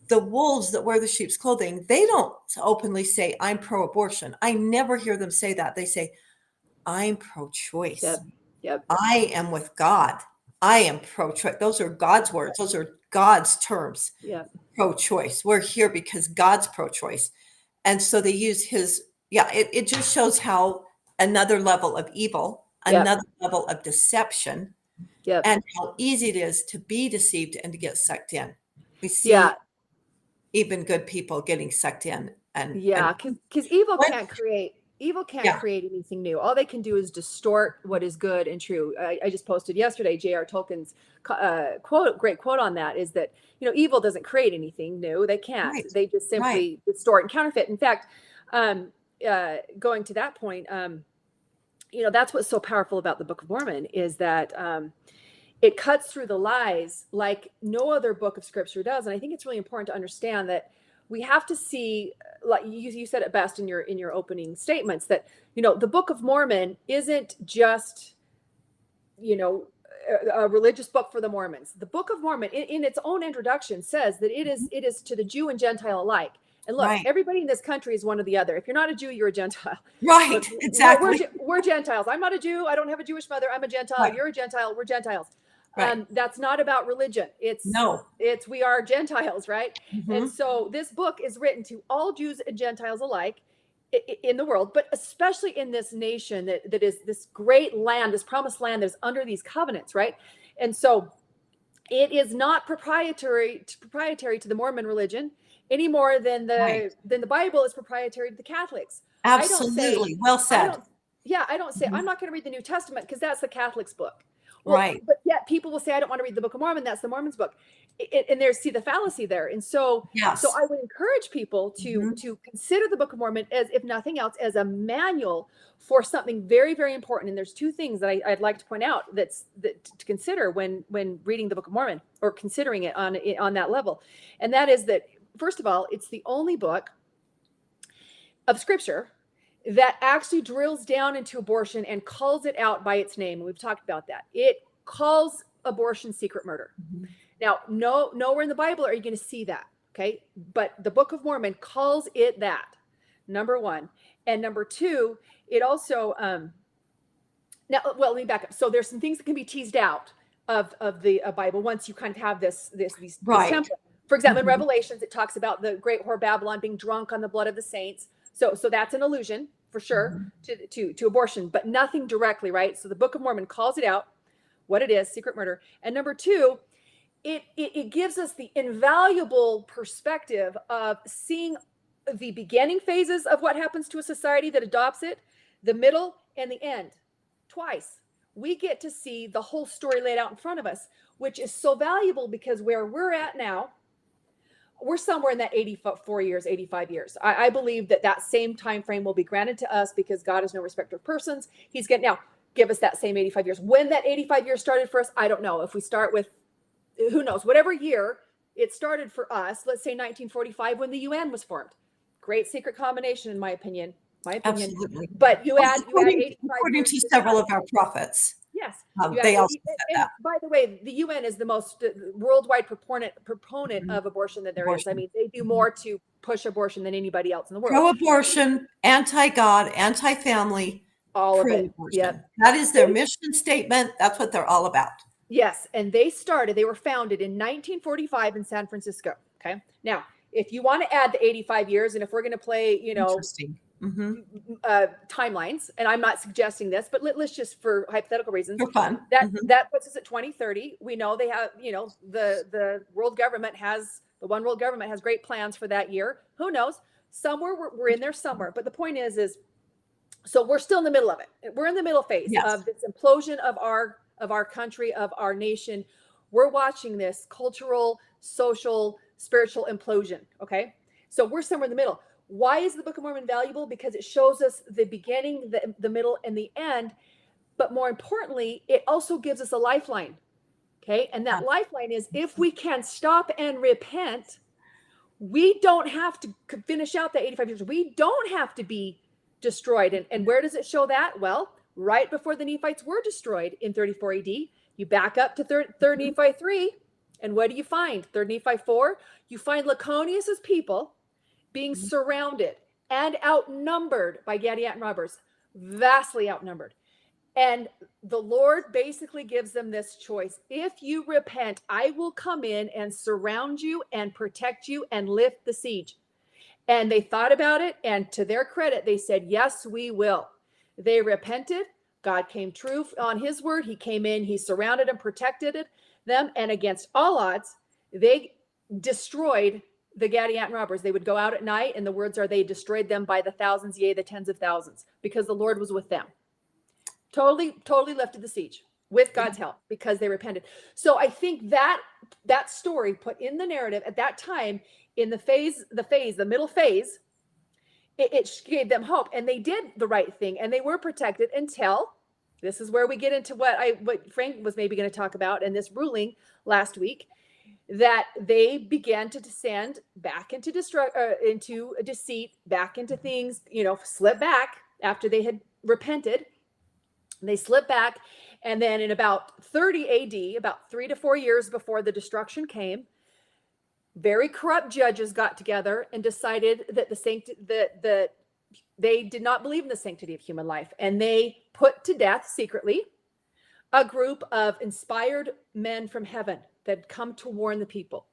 S1: the wolves that wear the sheep's clothing, they don't openly say, I'm pro-abortion. I never hear them say that. They say, I'm pro-choice.
S2: Yep.
S1: I am with God. I am pro-choice. Those are God's words. Those are God's terms. Pro-choice. We're here because God's pro-choice. And so they use his, it just shows how another level of evil, another level of deception, and how easy it is to be deceived and to get sucked in. We see even good people getting sucked in.
S2: Because evil can't create anything new. All they can do is distort what is good and true. I just posted yesterday J.R. Tolkien's great quote on that, is that, evil doesn't create anything new. They can't. They just simply distort and counterfeit. In fact, going to that point, that's what's so powerful about the Book of Mormon is that it cuts through the lies like no other book of scripture does. And I think it's really important to understand that we have to see, like you said it best in your opening statements, that, the Book of Mormon isn't just, a religious book for the Mormons. The Book of Mormon in its own introduction says that it is to the Jew and Gentile alike. And look,
S1: Right.
S2: everybody in this country is one or the other. If you're not a Jew, you're a Gentile.
S1: Right.
S2: Look,
S1: Exactly.
S2: we're Gentiles. I'm not a Jew. I don't have a Jewish mother. I'm a Gentile.
S1: Right.
S2: You're a Gentile. We're Gentiles.
S1: Right.
S2: That's not about religion.
S1: No.
S2: We are Gentiles, right?
S1: Mm-hmm.
S2: And so this book is written to all Jews and Gentiles alike in the world, but especially in this nation that is this great land, this promised land that's under these covenants, right? And so it is not proprietary to the Mormon religion any more than the Bible is proprietary to the Catholics.
S1: Absolutely. Well said.
S2: I don't say I'm not going to read the New Testament because that's the Catholics' book. Well,
S1: right.
S2: But yet people will say, I don't want to read the Book of Mormon. That's the Mormon's book. And there's the fallacy there. And so,
S1: Yes.
S2: so I would encourage people to consider the Book of Mormon as, if nothing else, as a manual for something very, very important. And there's two things that I'd like to point out that to consider when reading the Book of Mormon or considering it on that level. And that is that, first of all, it's the only book of scripture that actually drills down into abortion and calls it out by its name. We've talked about that. It calls abortion secret murder. Mm-hmm. Now, nowhere in the Bible are you going to see that, okay? But the Book of Mormon calls it that, number one. And number two, it also, let me back up. So there's some things that can be teased out of the Bible once you kind of have this template. For example, in Revelations, it talks about the great whore Babylon being drunk on the blood of the saints. So that's an allusion for sure to abortion, but nothing directly, right? So the Book of Mormon calls it out, what it is, secret murder. And number two, it gives us the invaluable perspective of seeing the beginning phases of what happens to a society that adopts it, the middle and the end, twice. We get to see the whole story laid out in front of us, which is so valuable because where we're at now, we're somewhere in that 84 years, 85 years. I believe that same time frame will be granted to us because God is no respecter of persons. He's going to now give us that same 85 years. When that 85 years started for us, I don't know. If we start with, who knows, whatever year it started for us, let's say 1945 when the UN was formed. Great secret combination, in my opinion.
S1: Absolutely.
S2: But you add 85
S1: according
S2: years
S1: to several of our prophets.
S2: Yes.
S1: They also said that.
S2: By the way, the UN is the most worldwide proponent of abortion that there is. I mean, they do more to push abortion than anybody else in the world.
S1: Pro-abortion, anti-God, anti-family,
S2: all of it.
S1: Yep. That is their mission statement. That's what they're all about.
S2: Yes. And they were founded in 1945 in San Francisco. Okay. Now, if you want to add the 85 years, and if we're going to play,
S1: Interesting.
S2: Timelines, and I'm not suggesting this, but let's just, for hypothetical reasons,
S1: for fun,
S2: that puts us at 2030. We know they have, the world government has great plans for that year. Who knows? Somewhere we're in there somewhere. But the point is so we're still in the middle of it. We're in the middle phase of this implosion of our country, of our nation. We're watching this cultural, social, spiritual implosion. Okay, so we're somewhere in the middle. Why is the Book of Mormon valuable? Because it shows us the beginning, the middle, and the end. But more importantly, it also gives us a lifeline. Okay. And that lifeline is if we can stop and repent, we don't have to finish out the 85 years. We don't have to be destroyed. And where does it show that? Well, right before the Nephites were destroyed in 34 AD, you back up to 3rd Nephi 3. And what do you find? 3rd Nephi 4, you find Laconius's people being surrounded and outnumbered by Gadianton robbers, vastly outnumbered. And the Lord basically gives them this choice. If you repent, I will come in and surround you and protect you and lift the siege. And they thought about it. And to their credit, they said, yes, we will. They repented. God came true on his word. He came in, he surrounded and protected them. And against all odds, they destroyed the Gadianton robbers. They would go out at night, and the words are they destroyed them by the thousands, yea, the tens of thousands, because the Lord was with them. Totally lifted the siege with God's help because they repented. So I think that story put in the narrative at that time in the middle phase, it gave them hope, and they did the right thing, and they were protected until, this is where we get into what Frank was maybe going to talk about in this ruling last week, that they began to descend back into into deceit, back into things, slip back after they had repented. They slipped back, and then in about 30 AD, about 3 to 4 years before the destruction came, very corrupt judges got together and decided that that they did not believe in the sanctity of human life, and they put to death secretly a group of inspired men from heaven that had come to warn the people.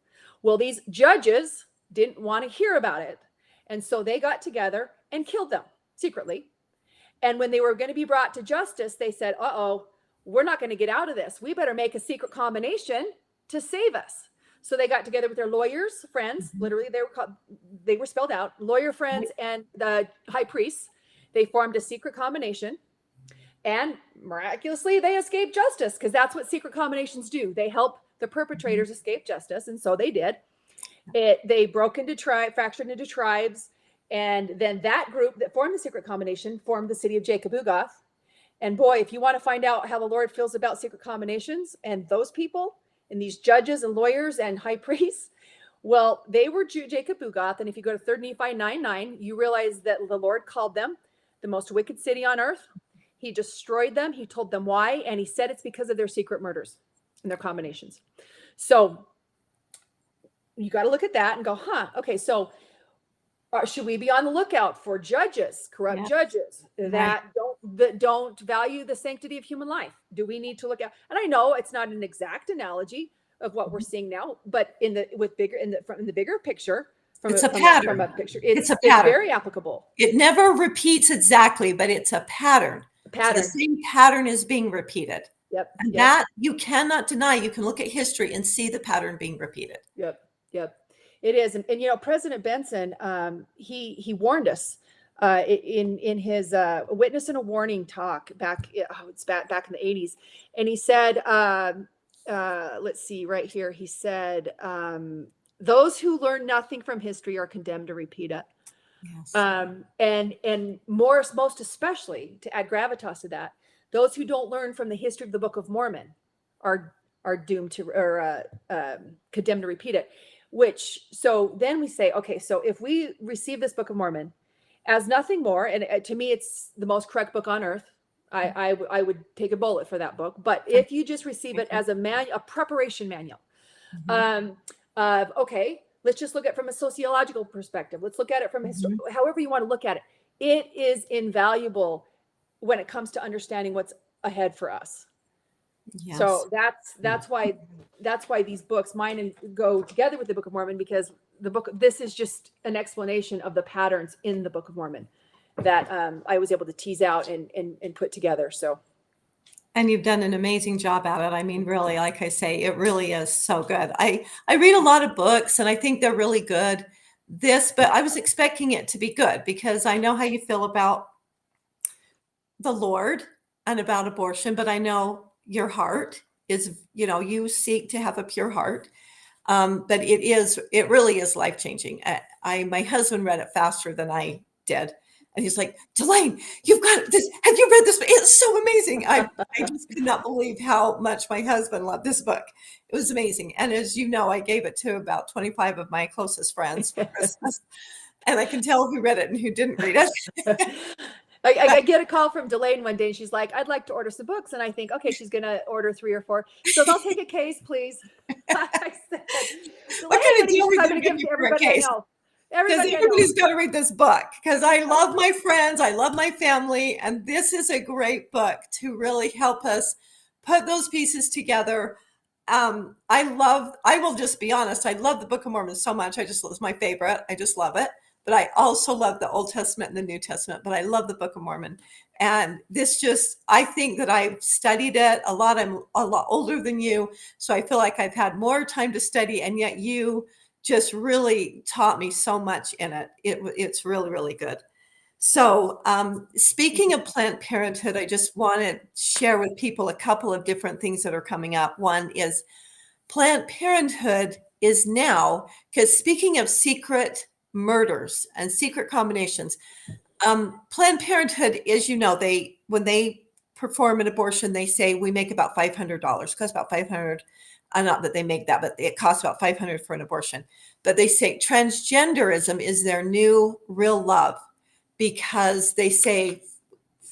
S2: Well, these judges didn't want to hear about it, and so they got together and killed them secretly. And when they were going to be brought to justice, they said, uh-oh, we're not going to get out of this. We better make a secret combination to save us. So they got together with their lawyers, friends, literally they were spelled out, lawyer friends and the high priests. They formed a secret combination, and miraculously they escaped justice, because that's what secret combinations do. They help the perpetrators escape justice, and so they did. They broke into fractured into tribes, and then that group that formed the secret combination formed the city of Jacob-Ugoth. And boy, if you want to find out how the Lord feels about secret combinations and those people, and these judges and lawyers and high priests, well, they were Jacob-Ugoth. And if you go to 3 Nephi 9:9, you realize that the Lord called them the most wicked city on earth. He destroyed them. He told them why. And he said it's because of their secret murders and their combinations. So you got to look at that and go, okay, so should we be on the lookout for judges, corrupt judges that don't value the sanctity of human life? Do we need to look at? And I know it's not an exact analogy of what we're seeing now, but in the bigger picture, it's a pattern. It's very applicable.
S1: It never repeats exactly, but it's a pattern. So the same pattern is being repeated.
S2: Yep.
S1: And that you cannot deny. You can look at history and see the pattern being repeated.
S2: Yep. It is. And President Benson, he warned us in his witness and a warning talk back in the 80s. And he said, let's see right here. He said, those who learn nothing from history are condemned to repeat it. Yes. And most especially, to add gravitas to that, those who don't learn from the history of the Book of Mormon are doomed to, or condemned to repeat it. So then we say, okay, so if we receive this Book of Mormon as nothing more, and to me, it's the most correct book on earth. I would take a bullet for that book. But if you just receive it as a preparation manual, okay, let's just look at it from a sociological perspective. Let's look at it from however you want to look at it. It is invaluable when it comes to understanding what's ahead for us. Yes. So that's why these books, mine go together with the Book of Mormon, because this is just an explanation of the patterns in the Book of Mormon that I was able to tease out and put together. So.
S1: And you've done an amazing job at it. I mean, really, like I say, it really is so good. I read a lot of books and I think they're really good. But I was expecting it to be good because I know how you feel about the Lord and about abortion, but I know your heart is, you seek to have a pure heart. But it really is life-changing. My husband read it faster than I did. And he's like, Dalane, you've got this. Have you read this? It's so amazing. I just could not believe how much my husband loved this book. It was amazing. And as you know, I gave it to about 25 of my closest friends for Christmas. And I can tell who read it and who didn't read it.
S2: I get a call from Dalane one day, and she's like, I'd like to order some books. And I think, okay, she's going to order 3 or 4. So they'll take a case, please. I said,
S1: what kind of deal are you going to give for a case? Because everybody's got to read this book, because I love my friends, I love my family, and this is a great book to really help us put those pieces together. I will just be honest, I love the Book of Mormon so much. It's my favorite. I just love it. But I also love the Old Testament and the New Testament, but I love the Book of Mormon. And I think that I've studied it a lot. I'm a lot older than you, so I feel like I've had more time to study, and yet you just really taught me so much in it. It's really, really good. So speaking of Planned Parenthood, I just want to share with people a couple of different things that are coming up. One is Planned Parenthood is now, because speaking of secret murders and secret combinations. Planned Parenthood, as you know, when they perform an abortion, they say we make about $500. It costs about $500. Not that they make that, but it costs about $500 for an abortion. But they say transgenderism is their new real love, because they say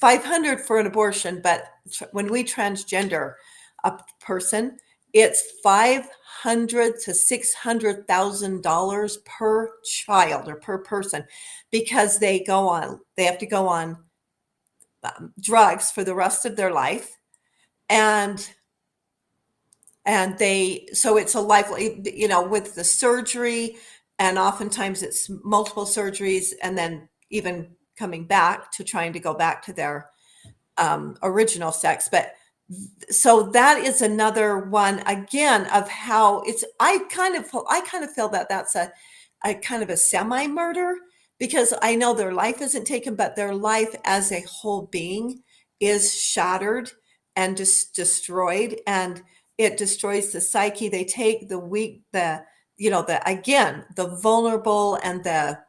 S1: $500 for an abortion, but when we transgender a person, it's $500 to $600,000 per child or per person, because they have to go on drugs for the rest of their life, and so it's a life, with the surgery, and oftentimes it's multiple surgeries, and then even coming back to trying to go back to their original sex. But so that is another one, again, of how I kind of feel that that's a kind of a semi-murder, because I know their life isn't taken, but their life as a whole being is shattered and just destroyed, and it destroys the psyche. They take the weak, the vulnerable, and the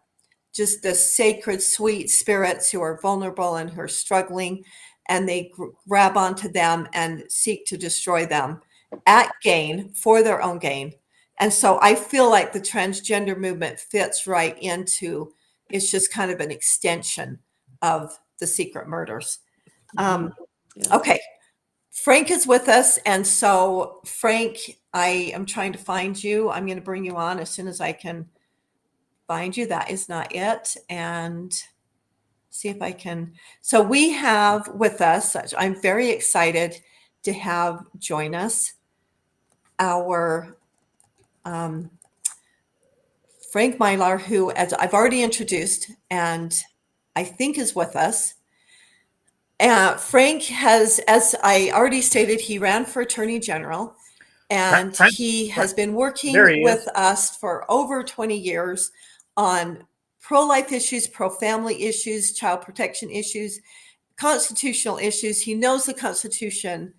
S1: sacred, sweet spirits who are vulnerable and who are struggling, and they grab onto them and seek to destroy them at gain, for their own gain. And so I feel like the transgender movement fits right into, it's just kind of an extension of the secret murders.
S2: Yeah.
S1: Okay. Frank is with us. And so Frank, I am trying to find you. I'm going to bring you on as soon as I can find you. That is not it. And see if I can. So we have with us, I'm very excited to have join us, our Frank Mylar, who, as I've already introduced, and I think is with us. Frank has, as I already stated, he ran for Attorney General, and he has been working with us for over 20 years on pro-life issues, pro-family issues, child protection issues, constitutional issues. He knows the Constitution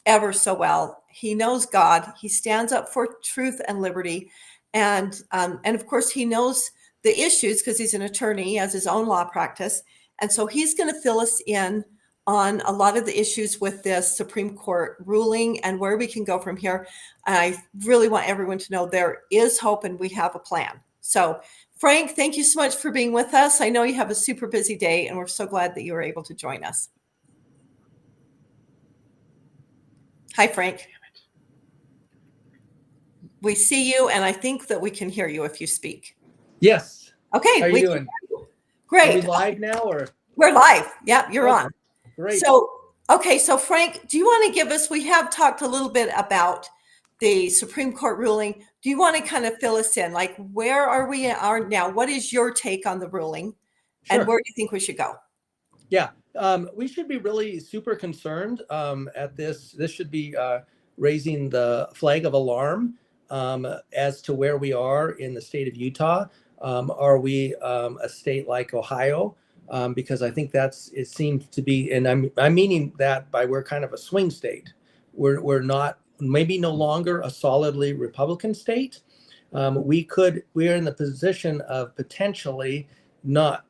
S1: ever so well. He knows God. He stands up for truth and liberty. And of course, he knows the issues because he's an attorney, he has his own law practice. And so he's going to fill us in on a lot of the issues with this Supreme Court ruling and where we can go from here. I really want everyone to know there is hope and we have a plan. So Frank, thank you so much for being with us. I know you have a super busy day, and we're so glad that you were able to join us. Hi, Frank. We see you, and I think that we can hear you if you speak.
S3: Yes.
S1: Okay.
S3: How are you doing?
S1: Great.
S3: Are we live now, or?
S1: We're live. Yep, you're on.
S3: Great.
S1: So Frank, do you want to give us, we have talked a little bit about the Supreme Court ruling. Do you want to kind of fill us in? Like, where are we now? What is your take on the ruling? Sure. And where do you think we should go?
S3: Yeah, we should be really super concerned at this. This should be raising the flag of alarm as to where we are in the state of Utah. Are we a state like Ohio? Because I think it seems to be, and I'm meaning that by we're kind of a swing state. We're not, maybe no longer a solidly Republican state. We're in the position of potentially not,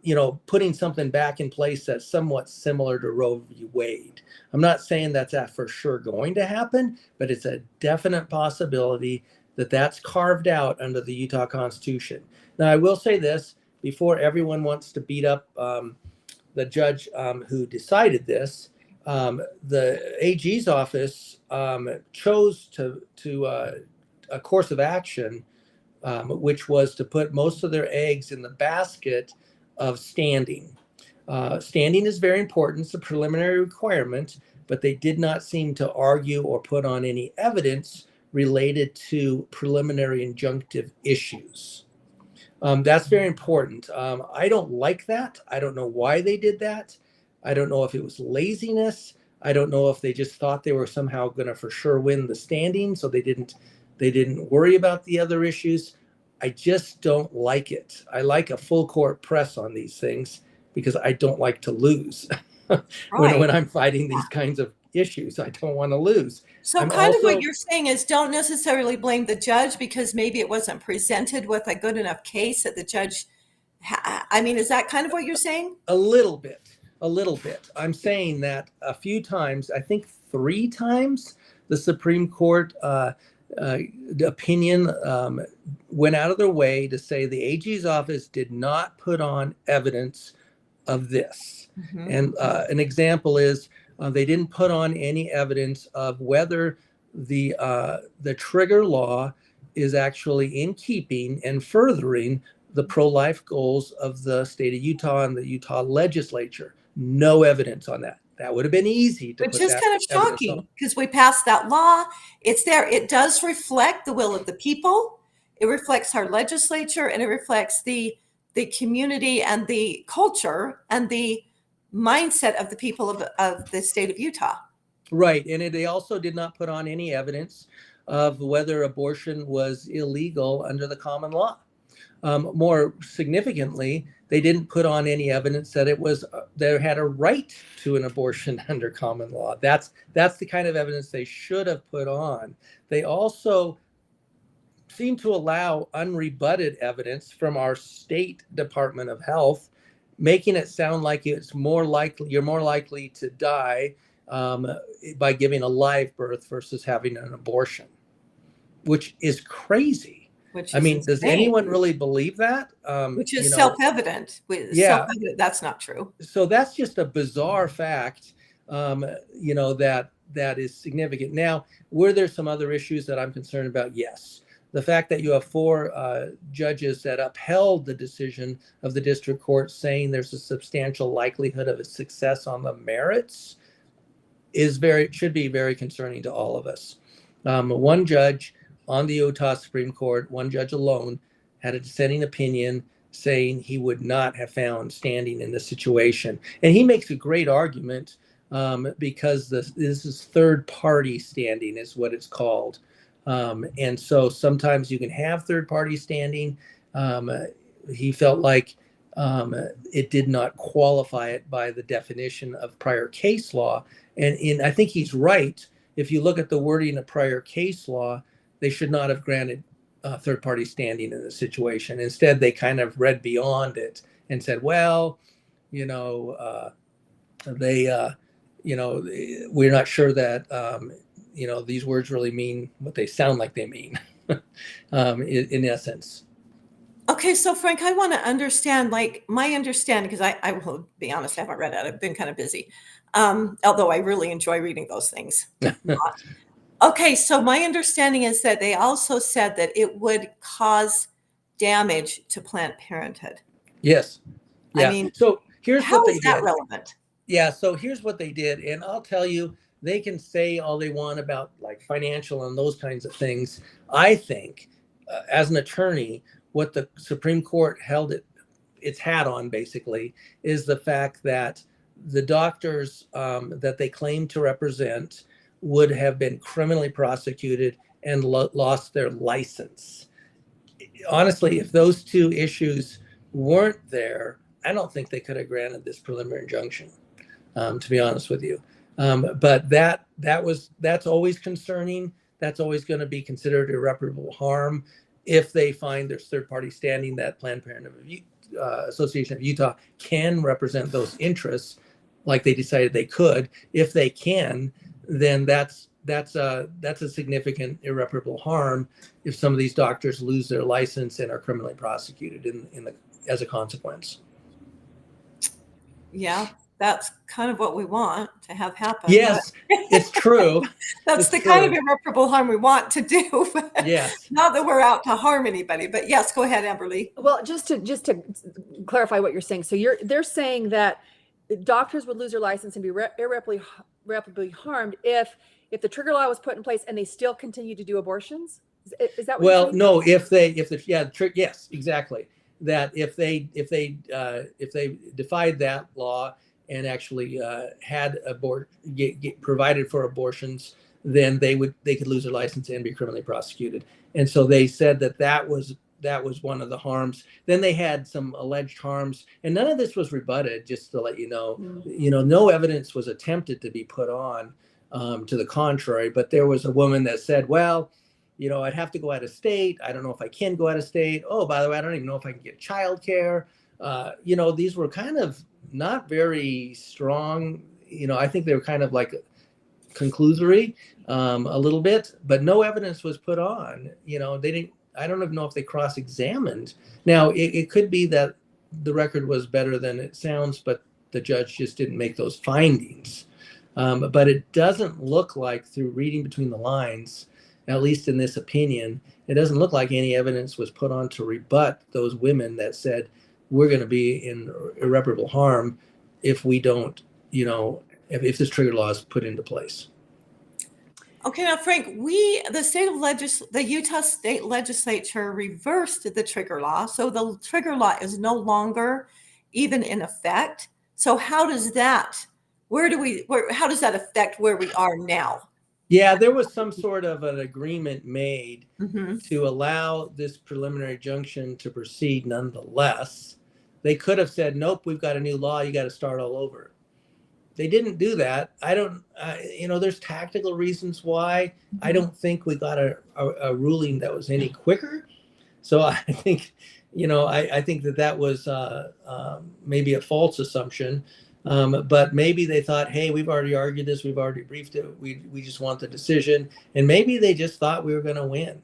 S3: putting something back in place that's somewhat similar to Roe v. Wade. I'm not saying that's for sure going to happen, but it's a definite possibility that that's carved out under the Utah Constitution. Now, I will say this before everyone wants to beat up the judge who decided this. The AG's office chose to a course of action, which was to put most of their eggs in the basket of standing. Standing is very important. It's a preliminary requirement, but they did not seem to argue or put on any evidence related to preliminary injunctive issues. That's very important. I don't like that. I don't know why they did that. I don't know if it was laziness. I don't know if they just thought they were somehow going to for sure win the standing, so they didn't worry about the other issues. I just don't like it. I like a full court press on these things because I don't like to lose. when I'm fighting these kinds of issues, I don't want to lose.
S1: So of what you're saying is don't necessarily blame the judge because maybe it wasn't presented with a good enough case that the judge I mean, is that kind of what you're saying?
S3: A little bit. I'm saying that a few times, I think 3 times, the Supreme Court opinion went out of their way to say the AG's office did not put on evidence of this.
S1: Mhm.
S3: And an example is they didn't put on any evidence of whether the trigger law is actually in keeping and furthering the pro-life goals of the state of Utah and the Utah legislature. No evidence on that. That would have been easy to
S1: Which
S3: put
S1: is
S3: that
S1: kind of
S3: evidence
S1: shocking
S3: on.
S1: because we passed that law. It's there. It does reflect the will of the people. It reflects our legislature, and it reflects the community and the culture and the mindset of the people of the state of Utah.
S3: Right. And they also did not put on any evidence of whether abortion was illegal under the common law. More significantly, they didn't put on any evidence that it was they had a right to an abortion under common law. That's the kind of evidence they should have put on. They also seem to allow unrebutted evidence from our state Department of Health, making it sound like you're more likely to die by giving a live birth versus having an abortion, which is crazy.
S1: Which
S3: I
S1: is
S3: mean, does
S1: insane.
S3: anyone really believe that?
S1: Which is
S3: You know,
S1: self-evident.
S3: Yeah.
S1: Self-evident. That's not true.
S3: So that's just a bizarre fact, you know, that is significant. Now, were there some other issues that I'm concerned about? Yes. The fact that you have 4 judges that upheld the decision of the district court saying there's a substantial likelihood of a success on the merits should be very concerning to all of us. One judge on the Utah Supreme Court, one judge alone, had a dissenting opinion saying he would not have found standing in this situation. And he makes a great argument because this is third party standing is what it's called. And so sometimes you can have third party standing. He felt like it did not qualify it by the definition of prior case law. And I think he's right. If you look at the wording of prior case law, they should not have granted third-party standing in this situation. Instead, they kind of read beyond it and said, well, you know, you know, we're not sure that, you know, these words really mean what they sound like they mean, in essence.
S1: Okay, so Frank, I want to understand, like my understanding, because I will be honest, I haven't read it. I've been kind of busy. Although I really enjoy reading those things. Okay, so my understanding is that they also said that it would cause damage to Planned Parenthood.
S3: Yes. Yeah.
S1: I mean,
S3: so here's
S1: how
S3: what they
S1: is that
S3: did.
S1: relevant?
S3: Yeah. So here's what they did. And I'll tell you, they can say all they want about like financial and those kinds of things. I think as an attorney, what the Supreme Court held its hat on basically is the fact that the doctors that they claim to represent would have been criminally prosecuted and lost their license. Honestly, if those 2 issues weren't there, I don't think they could have granted this preliminary injunction, to be honest with you. But that's always concerning. That's always going to be considered irreparable harm if they find there's third-party standing that Planned Parenthood Association of Utah can represent those interests, like they decided they could. If they can, then that's a significant irreparable harm if some of these doctors lose their license and are criminally prosecuted as a consequence.
S1: Yeah, that's kind of what we want to have happen.
S3: Yes, it's true.
S1: That's the kind of irreparable harm we want to do.
S3: Yes.
S1: Not that we're out to harm anybody, but yes, go ahead, Amberli.
S2: Well, just to clarify what you're saying. So they're saying that doctors would lose their license and be irreparably harmed if the trigger law was put in place and they still continue to do abortions. Is that what you're saying?
S3: No, yes, exactly. That if they defied that law and actually had provided for abortions, then they could lose their license and be criminally prosecuted. And so they said that was one of the harms. Then they had some alleged harms, and none of this was rebutted. Just to let you know, no evidence was attempted to be put on to the contrary. But there was a woman that said, well, I'd have to go out of state. I don't know if I can go out of state. Oh, by the way, I don't even know if I can get childcare. these were kind of not very strong. I think they were kind of like conclusory, a little bit, but no evidence was put on. They didn't. I don't even know if they cross-examined. Now, it could be that the record was better than it sounds, but the judge just didn't make those findings. But it doesn't look like, through reading between the lines, at least in this opinion, it doesn't look like any evidence was put on to rebut those women that said we're going to be in irreparable harm if we don't, if this trigger law is put into place.
S1: Okay, now Frank, the Utah State Legislature reversed the trigger law, so the trigger law is no longer even in effect. So how does that affect where we are now?
S3: Yeah, there was some sort of an agreement made
S1: Mm-hmm.
S3: to allow this preliminary injunction to proceed nonetheless. They could have said, nope, we've got a new law, you got to start all over. They didn't do that. There's tactical reasons why. I don't think we got a ruling that was any quicker. So I think, I think that was maybe a false assumption. But maybe they thought, hey, we've already argued this, we've already briefed it, we just want the decision. And maybe they just thought we were going to win.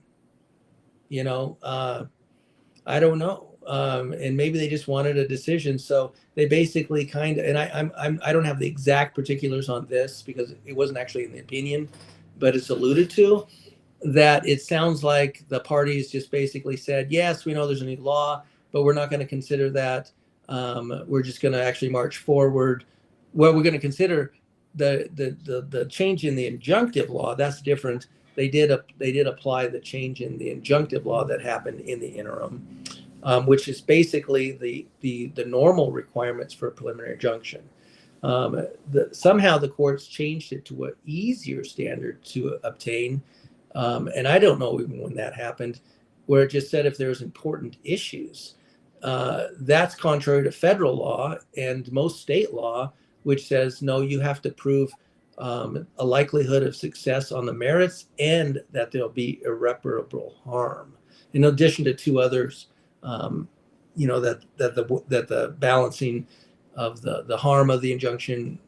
S3: I don't know. And maybe they just wanted a decision. So they basically kind of, and I don't have the exact particulars on this because it wasn't actually in the opinion, but it's alluded to, that it sounds like the parties just basically said, yes, we know there's a new law, but we're not going to consider that. We're just going to actually march forward. Well, we're going to consider the change in the injunctive law. That's different. They did apply the change in the injunctive law that happened in the interim, which is basically the normal requirements for a preliminary injunction. Somehow the courts changed it to an easier standard to obtain, and I don't know even when that happened, where it just said if there's important issues. That's contrary to federal law and most state law, which says, no, you have to prove a likelihood of success on the merits and that there'll be irreparable harm. In addition to two others, that the balancing of the harm of the injunction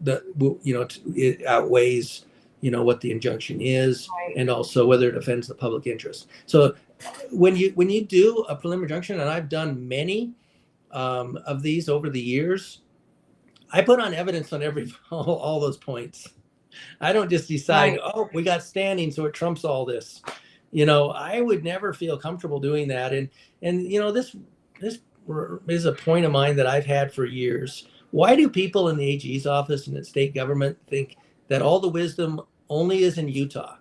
S3: it outweighs, what the injunction is,
S1: Right.
S3: and also whether it offends the public interest. So when you do a preliminary injunction, and I've done many of these over the years, I put on evidence on all those points. I don't just decide,
S1: Right.
S3: oh, we got standing, so it trumps all this. I would never feel comfortable doing that. And this is a point of mine that I've had for years. Why do people in the AG's office and the state government think that all the wisdom only is in Utah?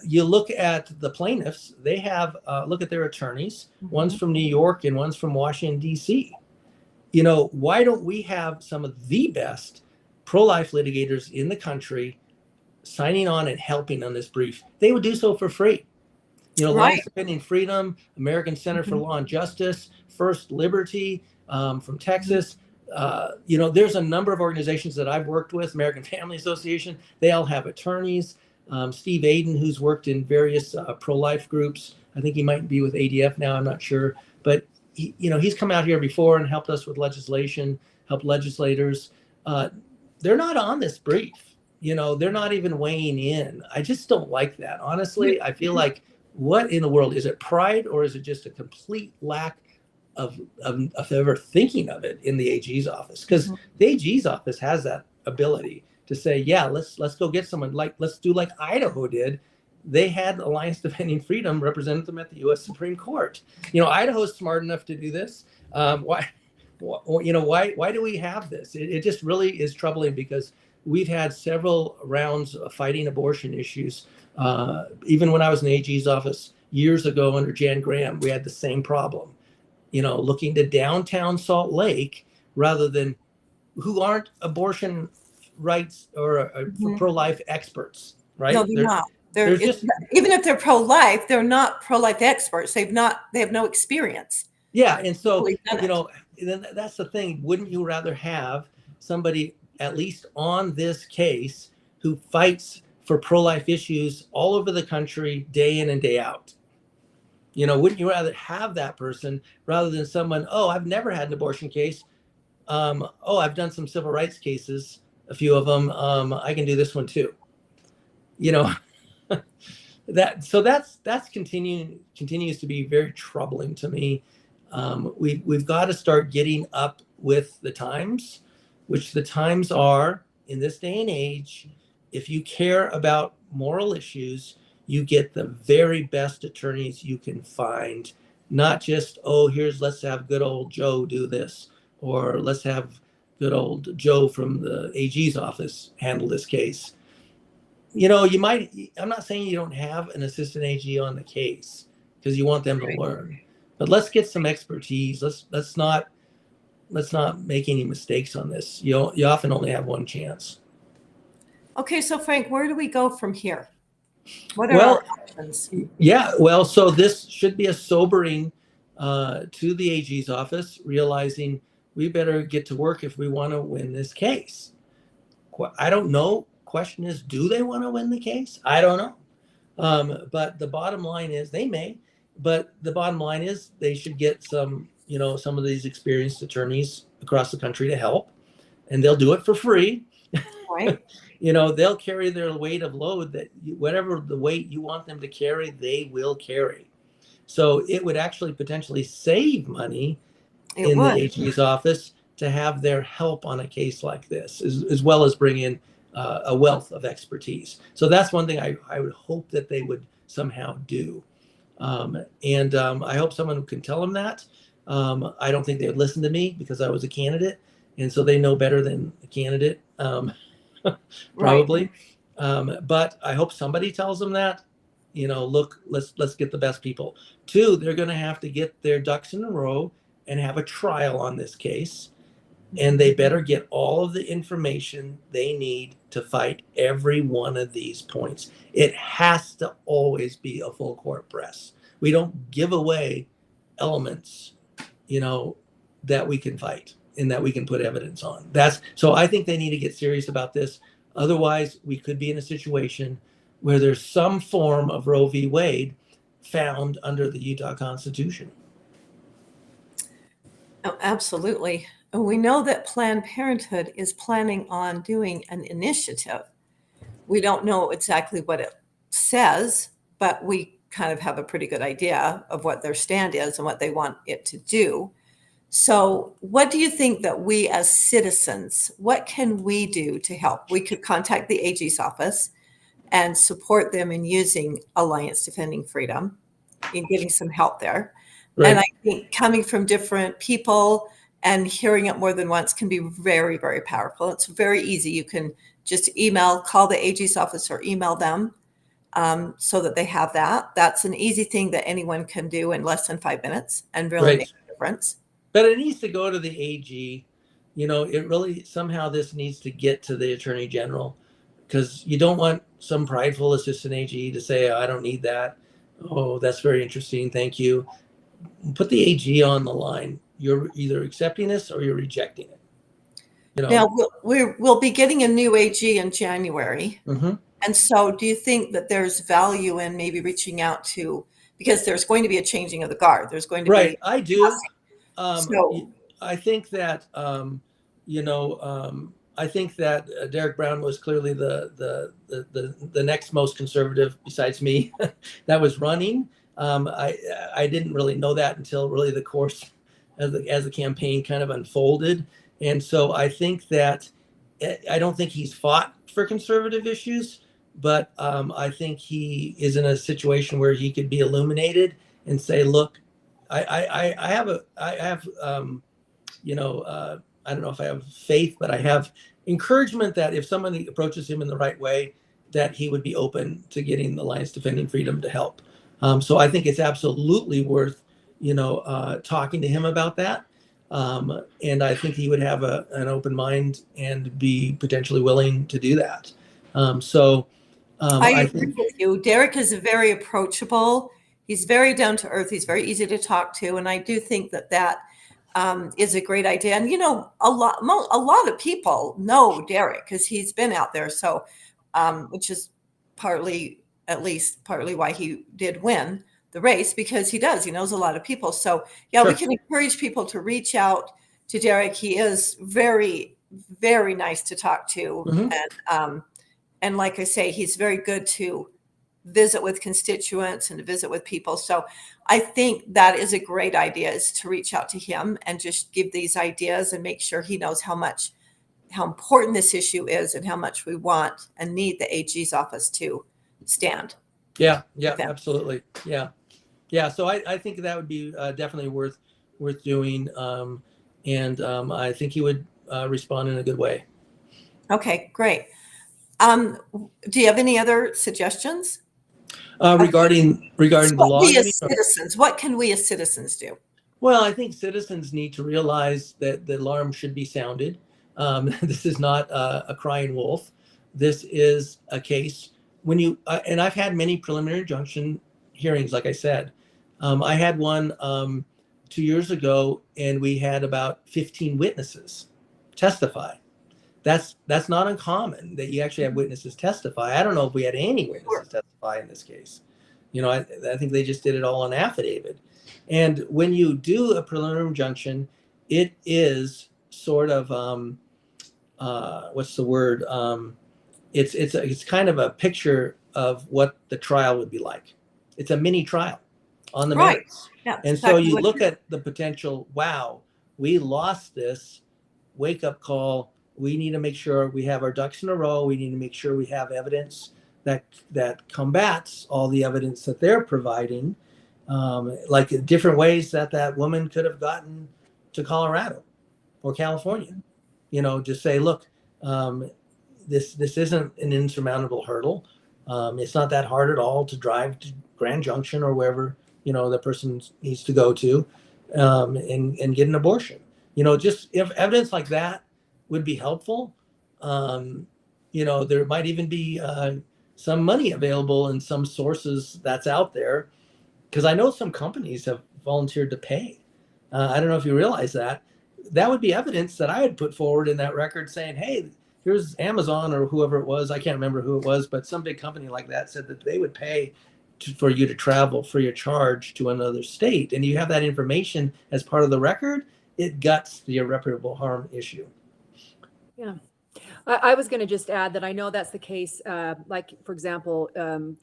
S3: You look at the plaintiffs, they have, look at their attorneys.
S1: Mm-hmm.
S3: One's from New York and one's from Washington, D.C. Why don't we have some of the best pro-life litigators in the country signing on and helping on this brief? They would do so for free.
S1: Right.
S3: Life Defending Freedom, American Center for
S1: Mm-hmm.
S3: Law and Justice, First Liberty from Texas. There's a number of organizations that I've worked with, American Family Association. They all have attorneys. Steve Aden, who's worked in various pro-life groups. I think he might be with ADF now, I'm not sure. But he's come out here before and helped us with legislation, helped legislators. They're not on this brief. They're not even weighing in. I just don't like that. Honestly, I feel like, what in the world? Is it pride, or is it just a complete lack of ever thinking of it in the AG's office? Because the AG's office has that ability to say, yeah, let's go get someone, let's do like Idaho did. They had Alliance Defending Freedom represent them at the U.S. Supreme Court. Idaho's smart enough to do this. Why do we have this? It just really is troubling, because we've had several rounds of fighting abortion issues. Even when I was in the AG's office years ago under Jan Graham, we had the same problem. Looking to downtown Salt Lake rather than who aren't abortion rights or pro-life experts, right?
S1: No, they're not. Even if they're pro-life, they're not pro-life experts. They have no experience.
S3: Yeah, and so
S1: Then
S3: that's the thing. Wouldn't you rather have somebody at least on this case who fights for pro-life issues all over the country, day in and day out? Wouldn't you rather have that person rather than someone, oh, I've never had an abortion case. Oh, I've done some civil rights cases, a few of them. I can do this one too. You know, that's continues to be very troubling to me. We've got to start getting up with the times, which the times are in this day and age. If you care about moral issues, you get the very best attorneys you can find. Not just, oh, let's have good old Joe do this, or let's have good old Joe from the AG's office handle this case. I'm not saying you don't have an assistant AG on the case because you want them to learn, but let's get some expertise. Let's not make any mistakes on this. You often only have one chance.
S1: Okay, so Frank, where do we go from here? What are our options?
S3: Yeah, well, so this should be a sobering to the AG's office, realizing we better get to work if we want to win this case. I don't know. Question is, do they want to win the case? I don't know. But the bottom line is they may, but the bottom line is they should get some of these experienced attorneys across the country to help, and they'll do it for free.
S1: Right.
S3: They'll carry their weight of load whatever the weight you want them to carry, they will carry. So it would actually potentially save money in the AG's office to have their help on a case like this, as well as bring in a wealth of expertise. So that's one thing I would hope that they would somehow do. And I hope someone can tell them that. I don't think they would listen to me because I was a candidate. And so they know better than a candidate, probably. Right. But I hope somebody tells them that, look, let's get the best people. 2, they're going to have to get their ducks in a row and have a trial on this case. And they better get all of the information they need to fight every one of these points. It has to always be a full court press. We don't give away elements, that we can fight and that we can put evidence on. So I think they need to get serious about this. Otherwise, we could be in a situation where there's some form of Roe v. Wade found under the Utah Constitution.
S1: Oh, absolutely. We know that Planned Parenthood is planning on doing an initiative. We don't know exactly what it says, but we kind of have a pretty good idea of what their stand is and what they want it to do. So what do you think that we as citizens, what can we do to help? We could contact the AG's office and support them in using Alliance Defending Freedom in getting some help there. Right. And I think coming from different people and hearing it more than once can be very, very powerful. It's very easy. You can just call the AG's office or email them so that they have that. That's an easy thing that anyone can do in less than 5 minutes and really make a difference.
S3: But it needs to go to the AG. It really, somehow this needs to get to the Attorney General, because you don't want some prideful assistant AG to say, oh, I don't need that. Oh, that's very interesting. Thank you. Put the AG on the line. You're either accepting this or you're rejecting it.
S1: Now, we'll be getting a new AG in January. Mm-hmm. And so do you think that there's value in maybe reaching out to, because there's going to be a changing of the guard. There's going to be.
S3: I do. I think that, I think that Derek Brown was clearly the next most conservative besides me that was running. I didn't really know that until really the course as the campaign kind of unfolded. And so I think that I don't think he's fought for conservative issues, but I think he is in a situation where he could be illuminated and say, look, I don't know if I have faith, but I have encouragement that if somebody approaches him in the right way, that he would be open to getting the Alliance Defending Freedom to help. So I think it's absolutely worth, talking to him about that. And I think he would have an open mind and be potentially willing to do that.
S1: I agree with you. Derek is very approachable. He's very down to earth. He's very easy to talk to. And I do think that is a great idea. And, a lot of people know Derek because he's been out there. So, which is partly why he did win. the race, because he does. He knows a lot of people. So yeah, we
S3: Sure.
S1: can encourage people to reach out to Derek. He is very, very nice to talk to,
S3: Mhm.
S1: and like I say, he's very good to visit with constituents and to visit with people. So I think that is a great idea, is to reach out to him and just give these ideas and make sure he knows how important this issue is and how much we want and need the AG's office to stand.
S3: Yeah,
S1: with them.
S3: absolutely. Yeah. So I think that would be definitely worth doing, and I think he would respond in a good way.
S1: Okay, great. Do you have any other suggestions?
S3: Regarding the law,
S1: We
S3: you
S1: as
S3: mean?
S1: citizens, what can we as citizens do?
S3: Well, I think citizens need to realize that the alarm should be sounded. This is not a crying wolf. This is a case when you, and I've had many preliminary injunction hearings, like I said. I had one 2 years ago, and we had about 15 witnesses testify. That's not uncommon that you actually have witnesses testify. I don't know if we had any witnesses testify in this case. I think they just did it all on affidavit. And when you do a preliminary injunction, it is sort of what's the word? It's kind of a picture of what the trial would be like. It's a mini trial on the
S1: Right.
S3: merits.
S1: Yeah,
S3: And so you look at the potential. Wow, we lost this. Wake up call. We need to make sure we have our ducks in a row. We need to make sure we have evidence that combats all the evidence that they're providing, like different ways that woman could have gotten to Colorado or California. Just say, look, this isn't an insurmountable hurdle. It's not that hard at all to drive to Grand Junction or wherever the person needs to go to, and get an abortion. Just if evidence like that would be helpful. There might even be some money available in some sources that's out there, because I know some companies have volunteered to pay. I don't know if you realize that. That would be evidence that I had put forward in that record saying, hey, here's Amazon or whoever it was. I can't remember who it was, but some big company like that said that they would pay for you to travel free of charge to another state. And you have that information as part of the record. It guts the irreparable harm issue.
S2: Yeah. I was going to just add that I know that's the case, like, for example,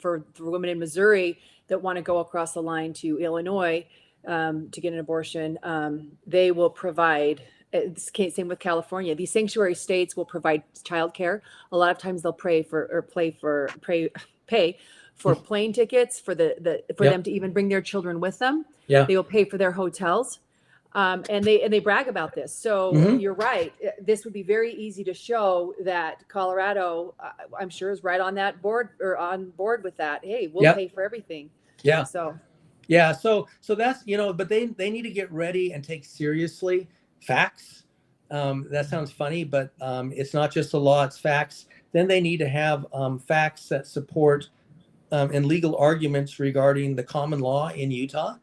S2: for women in Missouri that want to go across the line to Illinois to get an abortion, they will provide, same with California, these sanctuary states will provide childcare. A lot of times they'll pay for plane tickets for them to even bring their children with them.
S3: Yeah.
S2: They will pay for their hotels. And they brag about this. So You're right. This would be very easy to show that Colorado, I'm sure, is right on that board or on board with that. Hey, we'll pay for everything.
S3: Yeah.
S2: So
S3: that's, but they need to get ready and take seriously facts. That sounds funny, but it's not just the law, it's facts. Then they need to have facts that support and legal arguments regarding the common law in Utah.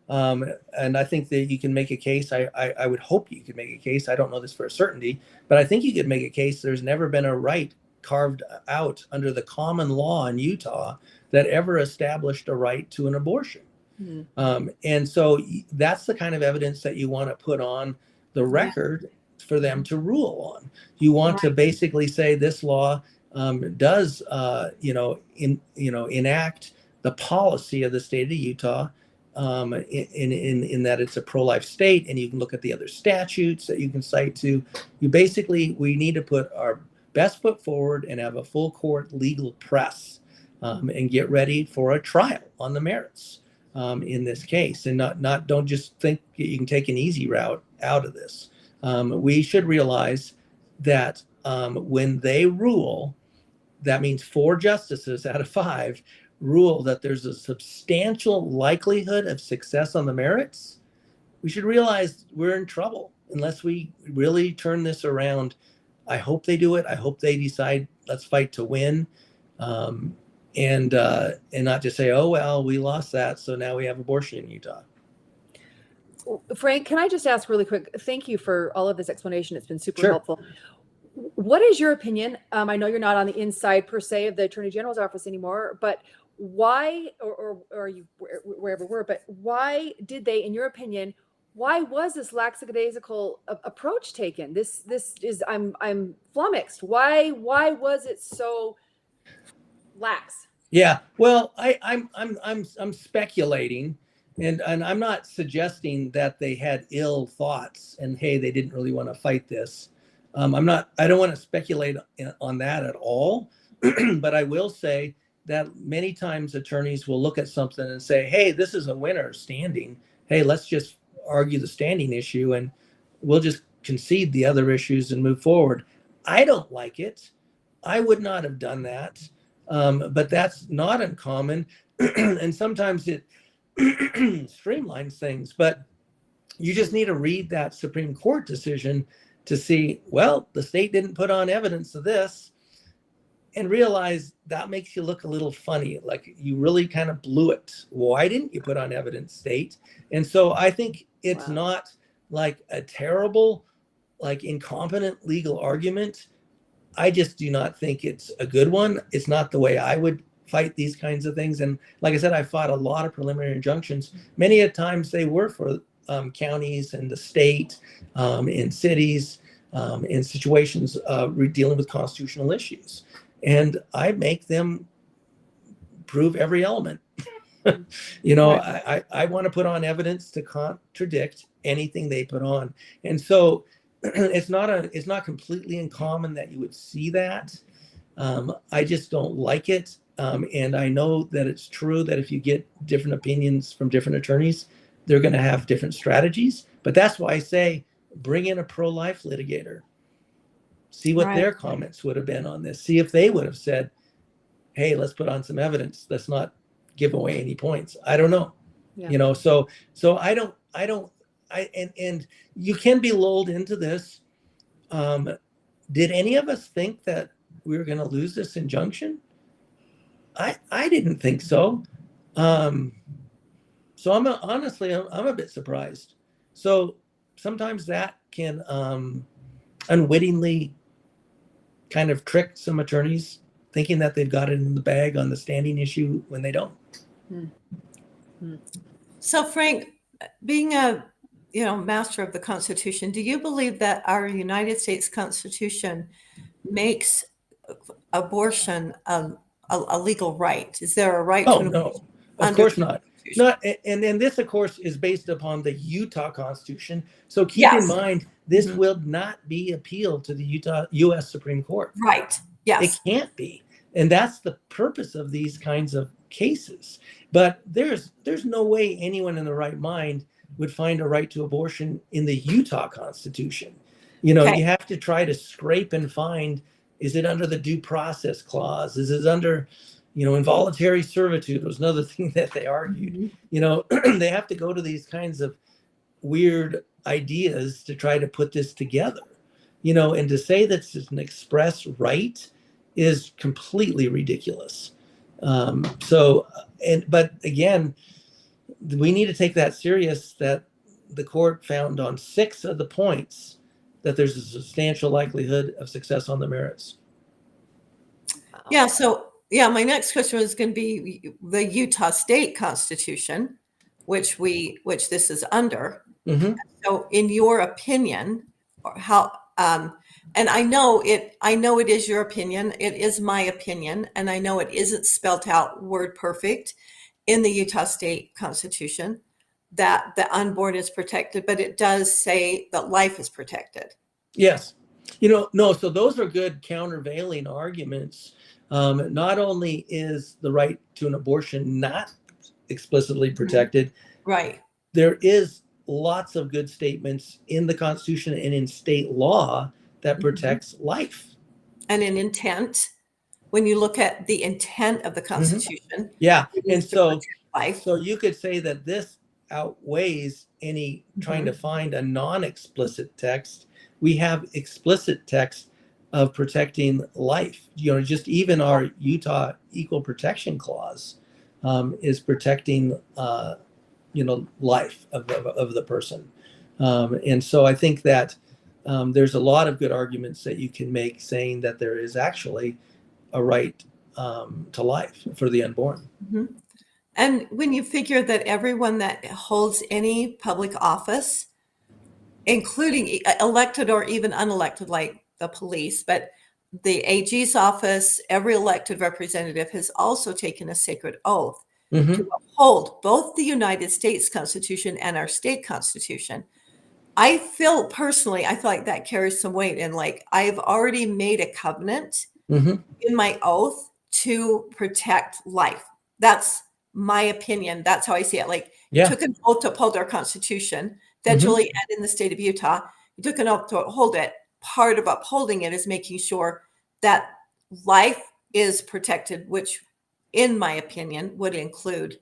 S3: And I think that you can make a case. I would hope you could make a case. I don't know this for a certainty, but I think you could make a case. There's never been a right carved out under the common law in Utah that ever established a right to an abortion. And so that's the kind of evidence that you want to put on the record for them to rule on. You want to basically say this law does, enact the policy of the state of Utah. In that it's a pro-life state, and you can look at the other statutes that you can cite to. We need to put our best foot forward and have a full court legal press, and get ready for a trial on the merits in this case, and don't just think you can take an easy route out of this. We should realize that when they rule, that means 4 justices out of 5 rule that there's a substantial likelihood of success on the merits. We should realize we're in trouble unless we really turn this around. I hope they do it. I hope they decide, let's fight to win, and not just say, oh, well, we lost that, so now we have abortion in Utah.
S2: Frank, can I just ask really quick? Thank you for all of this explanation. It's been super helpful. What is your opinion? I know you're not on the inside per se of the Attorney General's office anymore, but why, or you wherever we're, but why did they, in your opinion, why was this lackadaisical approach taken? This is, I'm flummoxed. Why was it so lax?
S3: Yeah, well, I'm speculating, and I'm not suggesting that they had ill thoughts and hey, they didn't really want to fight this. I don't want to speculate on that at all, but I will say that many times attorneys will look at something and say, hey, this is a winner standing. Hey, let's just argue the standing issue and we'll just concede the other issues and move forward. I don't like it. I would not have done that. But that's not uncommon. And sometimes it streamlines things, but you just need to read that Supreme Court decision to see, well, the state didn't put on evidence of this, and realize that makes you look a little funny, like you really kind of blew it. Why didn't you put on evidence, state? And so I think it's
S2: Wow.
S3: not like a terrible, like incompetent legal argument. I just do not think it's a good one. It's not the way I would fight these kinds of things. And like I said, I fought a lot of preliminary injunctions. Many a times they were for counties and the state, in cities, in situations dealing with constitutional issues. And I make them prove every element.
S2: Right.
S3: I want to put on evidence to contradict anything they put on. And so it's not completely uncommon that you would see that. I just don't like it. And I know that it's true that if you get different opinions from different attorneys, they're going to have different strategies. But that's why I say bring in a pro-life litigator. See what their comments would have been on this. See if they would have said, hey, let's put on some evidence. Let's not give away any points. I don't know.
S2: Yeah.
S3: So and you can be lulled into this. Did any of us think that we were going to lose this injunction? I didn't think so. So I'm a bit surprised. So sometimes that can unwittingly kind of trick some attorneys thinking that they've got it in the bag on the standing issue when they don't.
S1: So Frank, being a master of the Constitution, do you believe that our United States Constitution makes abortion a legal right? Is there a right to
S3: Oh,
S1: an
S3: no,
S1: abortion?
S3: of course not. Not, and this, of course, is based upon the Utah Constitution. So keep in mind, this will not be appealed to the U.S. Supreme Court.
S1: Right. Yes.
S3: It can't be. And that's the purpose of these kinds of cases. But there's no way anyone in the right mind would find a right to abortion in the Utah Constitution. You have to try to scrape and find, is it under the due process clause? Is it under, involuntary servitude was another thing that they argued. They have to go to these kinds of weird ideas to try to put this together, and to say that it's an express right is completely ridiculous. But again, we need to take that serious, that the court found on 6 of the points that there's a substantial likelihood of success on the merits.
S1: Yeah. So, my next question was going to be the Utah State Constitution, which this is under.
S3: Mm-hmm.
S1: So, in your opinion, how? And I know it is your opinion. It is my opinion, and I know it isn't spelled out word perfect in the Utah State Constitution that the unborn is protected, but it does say that life is protected.
S3: Yes. No, so those are good countervailing arguments. Not only is the right to an abortion not explicitly protected,
S1: right?
S3: There is lots of good statements in the Constitution and in state law that protects life.
S1: And in intent, when you look at the intent of the Constitution.
S3: Yeah. And so
S1: life.
S3: So you could say that this outweighs any trying to find a non-explicit text. We have explicit text of protecting life. Just even our Utah Equal Protection Clause is protecting, life of the person. And so I think that there's a lot of good arguments that you can make saying that there is actually a right to life for the unborn.
S1: Mhm. And when you figure that everyone that holds any public office, including elected or even unelected, like the police, but the AG's office, every elected representative has also taken a sacred oath
S3: Hmm.
S1: to uphold both the United States Constitution and our state constitution. I feel personally, I feel like that carries some weight. And like, I've already made a covenant
S3: Hmm.
S1: in my oath to protect life. That's my opinion. That's how I see it. Like, you
S3: Yeah.
S1: took an oath to uphold our Constitution,
S3: Mhm.
S1: federally and in the state of Utah. You took an oath to uphold it. Part of upholding it is making sure that life is protected, which, in my opinion, would include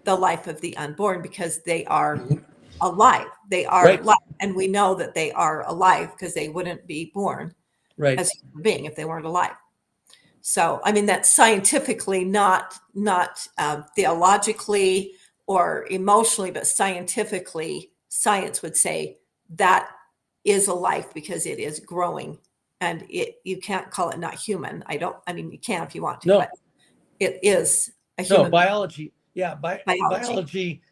S1: the life of the unborn because they are
S3: Mhm.
S1: alive. They are
S3: Right.
S1: alive. And we know that they are alive because they wouldn't be born
S3: Right.
S1: as a human being if they weren't alive. So, I mean, that's scientifically, not theologically or emotionally, but scientifically, science would say that is a life because it is growing, and you can't call it not human. I mean, you can if you want to,
S3: No.
S1: but it is a
S3: No,
S1: human
S3: biology. Yeah,
S1: biology.
S3: biology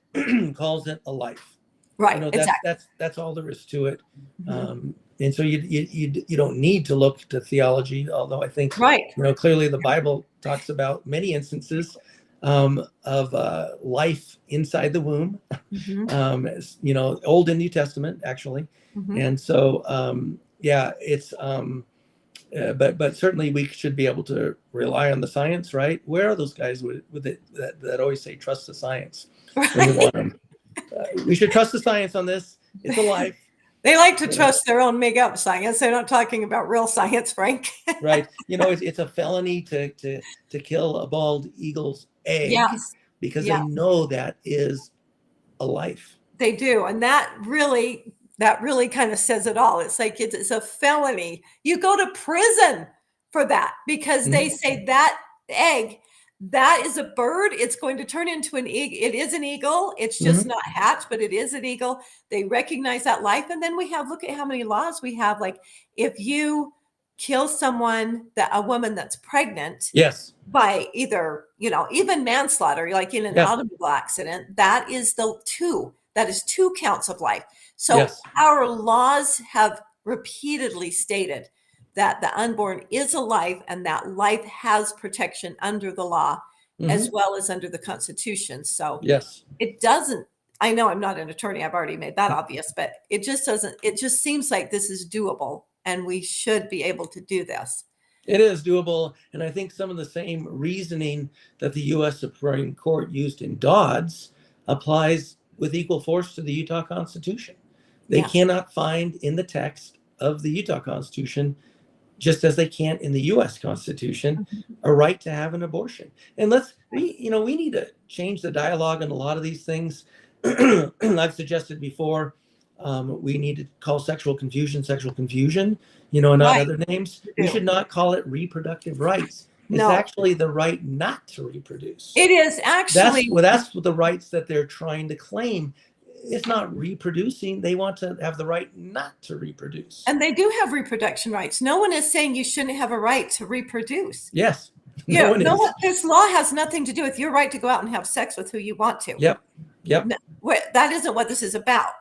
S3: calls it a life.
S1: Right,
S3: You know,
S1: exactly.
S3: that's all there is to it.
S1: Mhm.
S3: And so you don't need to look to theology, although I think,
S1: Right.
S3: you know, clearly the Bible talks about many instances of life inside the womb,
S1: Mhm.
S3: as, you know, Old and New Testament actually.
S1: Mhm.
S3: And so yeah, it's but certainly we should be able to rely on the science, right? Where are those guys with it that always say trust the science when you
S1: Right.
S3: want them? We should trust the science on this. It's a life,
S1: They like to
S3: you know,
S1: trust their own make up science. They're not talking about real science, Frank.
S3: right? You know, it's a felony to kill a bald eagle's egg
S1: Yes.
S3: because
S1: Yeah.
S3: they know that is a life.
S1: They do, and that really kind of says it all. It's like it's a felony. You go to prison for that because they
S3: Mhm.
S1: say that egg, that is a bird. It's going to turn into an eagle. It is an eagle. It's just
S3: Mhm.
S1: not hatched, but it is an eagle. They recognize that life, and then we have look at how many laws we have. Like if you kill someone, that a woman that's pregnant,
S3: Yes.
S1: by either, even manslaughter, like in an
S3: Yeah.
S1: automobile accident, that is two counts of life. So
S3: Yes.
S1: our laws have repeatedly stated that the unborn is a life and that life has protection under the law as
S3: Mhm.
S1: well as under the Constitution. So
S3: Yes.
S1: it doesn't, I know I'm not an attorney, I've already made that obvious, but it just seems like this is doable and we should be able to do this.
S3: It is doable, and I think some of the same reasoning that the U.S. Supreme Court used in Dodds applies with equal force to the Utah Constitution. They
S1: Yeah.
S3: cannot find in the text of the Utah Constitution, just as they can't in the U.S. Constitution, a right to have an abortion. And we need to change the dialogue on a lot of these things. I've suggested before, we need to call sexual confusion, and not
S1: Right.
S3: other names.
S1: You
S3: We
S1: do.
S3: should not call it reproductive rights. It's
S1: No,
S3: actually the right not to reproduce.
S1: it is
S3: That's
S1: actually,
S3: that's the rights that they're trying to claim. It's not reproducing. They want to have the right not to reproduce.
S1: and they do have reproduction rights. No one is saying you shouldn't have a right to reproduce.
S3: Yes, no one
S1: No
S3: is.
S1: one, this law has nothing to do with your right to go out and have sex with who you want to.
S3: Yep. Yep.
S1: No, that isn't what this is about.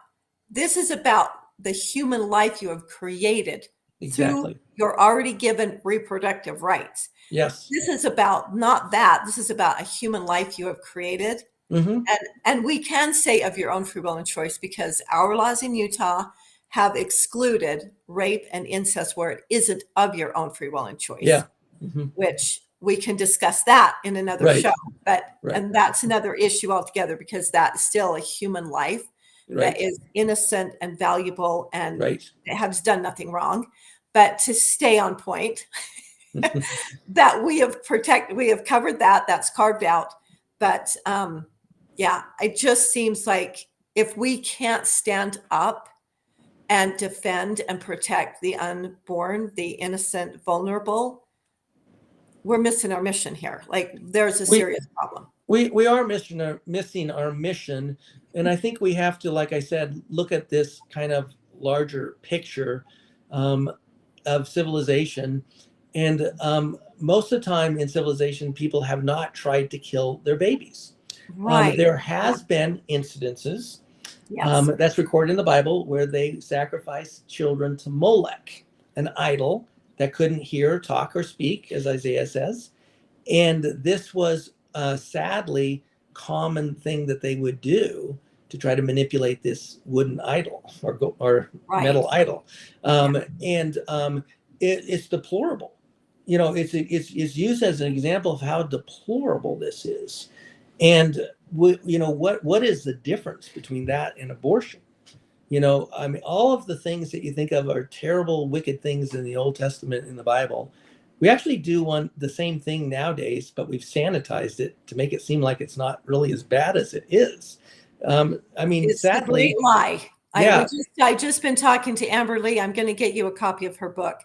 S1: This is about the human life you have created through
S3: Exactly.
S1: your already given reproductive rights.
S3: Yes.
S1: This is about not that. This is about a human life you have created.
S3: Mm-hmm.
S1: And we can say of your own free will and choice because our laws in Utah have excluded rape and incest where it isn't of your own free will and choice.
S3: Yeah. Mm-hmm.
S1: Which we can discuss that in another
S3: Right.
S1: show. But
S3: Right.
S1: and that's another issue altogether because that's still a human life
S3: Right.
S1: that is innocent and valuable and
S3: Right.
S1: has done nothing wrong. But to stay on point, that we have covered that's carved out. But yeah, it just seems like if we can't stand up and defend and protect the unborn, the innocent, vulnerable, we're missing our mission here. Like there's a serious problem.
S3: We are missing our mission, and I think we have to, like I said, look at this kind of larger picture of civilization. And most of the time in civilization, people have not tried to kill their babies.
S1: Right.
S3: There has been incidences
S1: Yes.
S3: that's recorded in the Bible where they sacrificed children to Molech, an idol that couldn't hear, talk, or speak, as Isaiah says. And this was sadly common thing that they would do to try to manipulate this wooden idol or
S1: Right.
S3: metal idol. It's deplorable. You know, it's used as an example of how deplorable this is. And what is the difference between that and abortion? You know, I mean, all of the things that you think of are terrible, wicked things in the Old Testament in the Bible. We actually do the same thing nowadays, but we've sanitized it to make it seem like it's not really as bad as it is. I mean,
S1: It's
S3: sadly,
S1: the great lie.
S3: yeah,
S1: I just been talking to Amberli. I'm going to get you a copy of her book,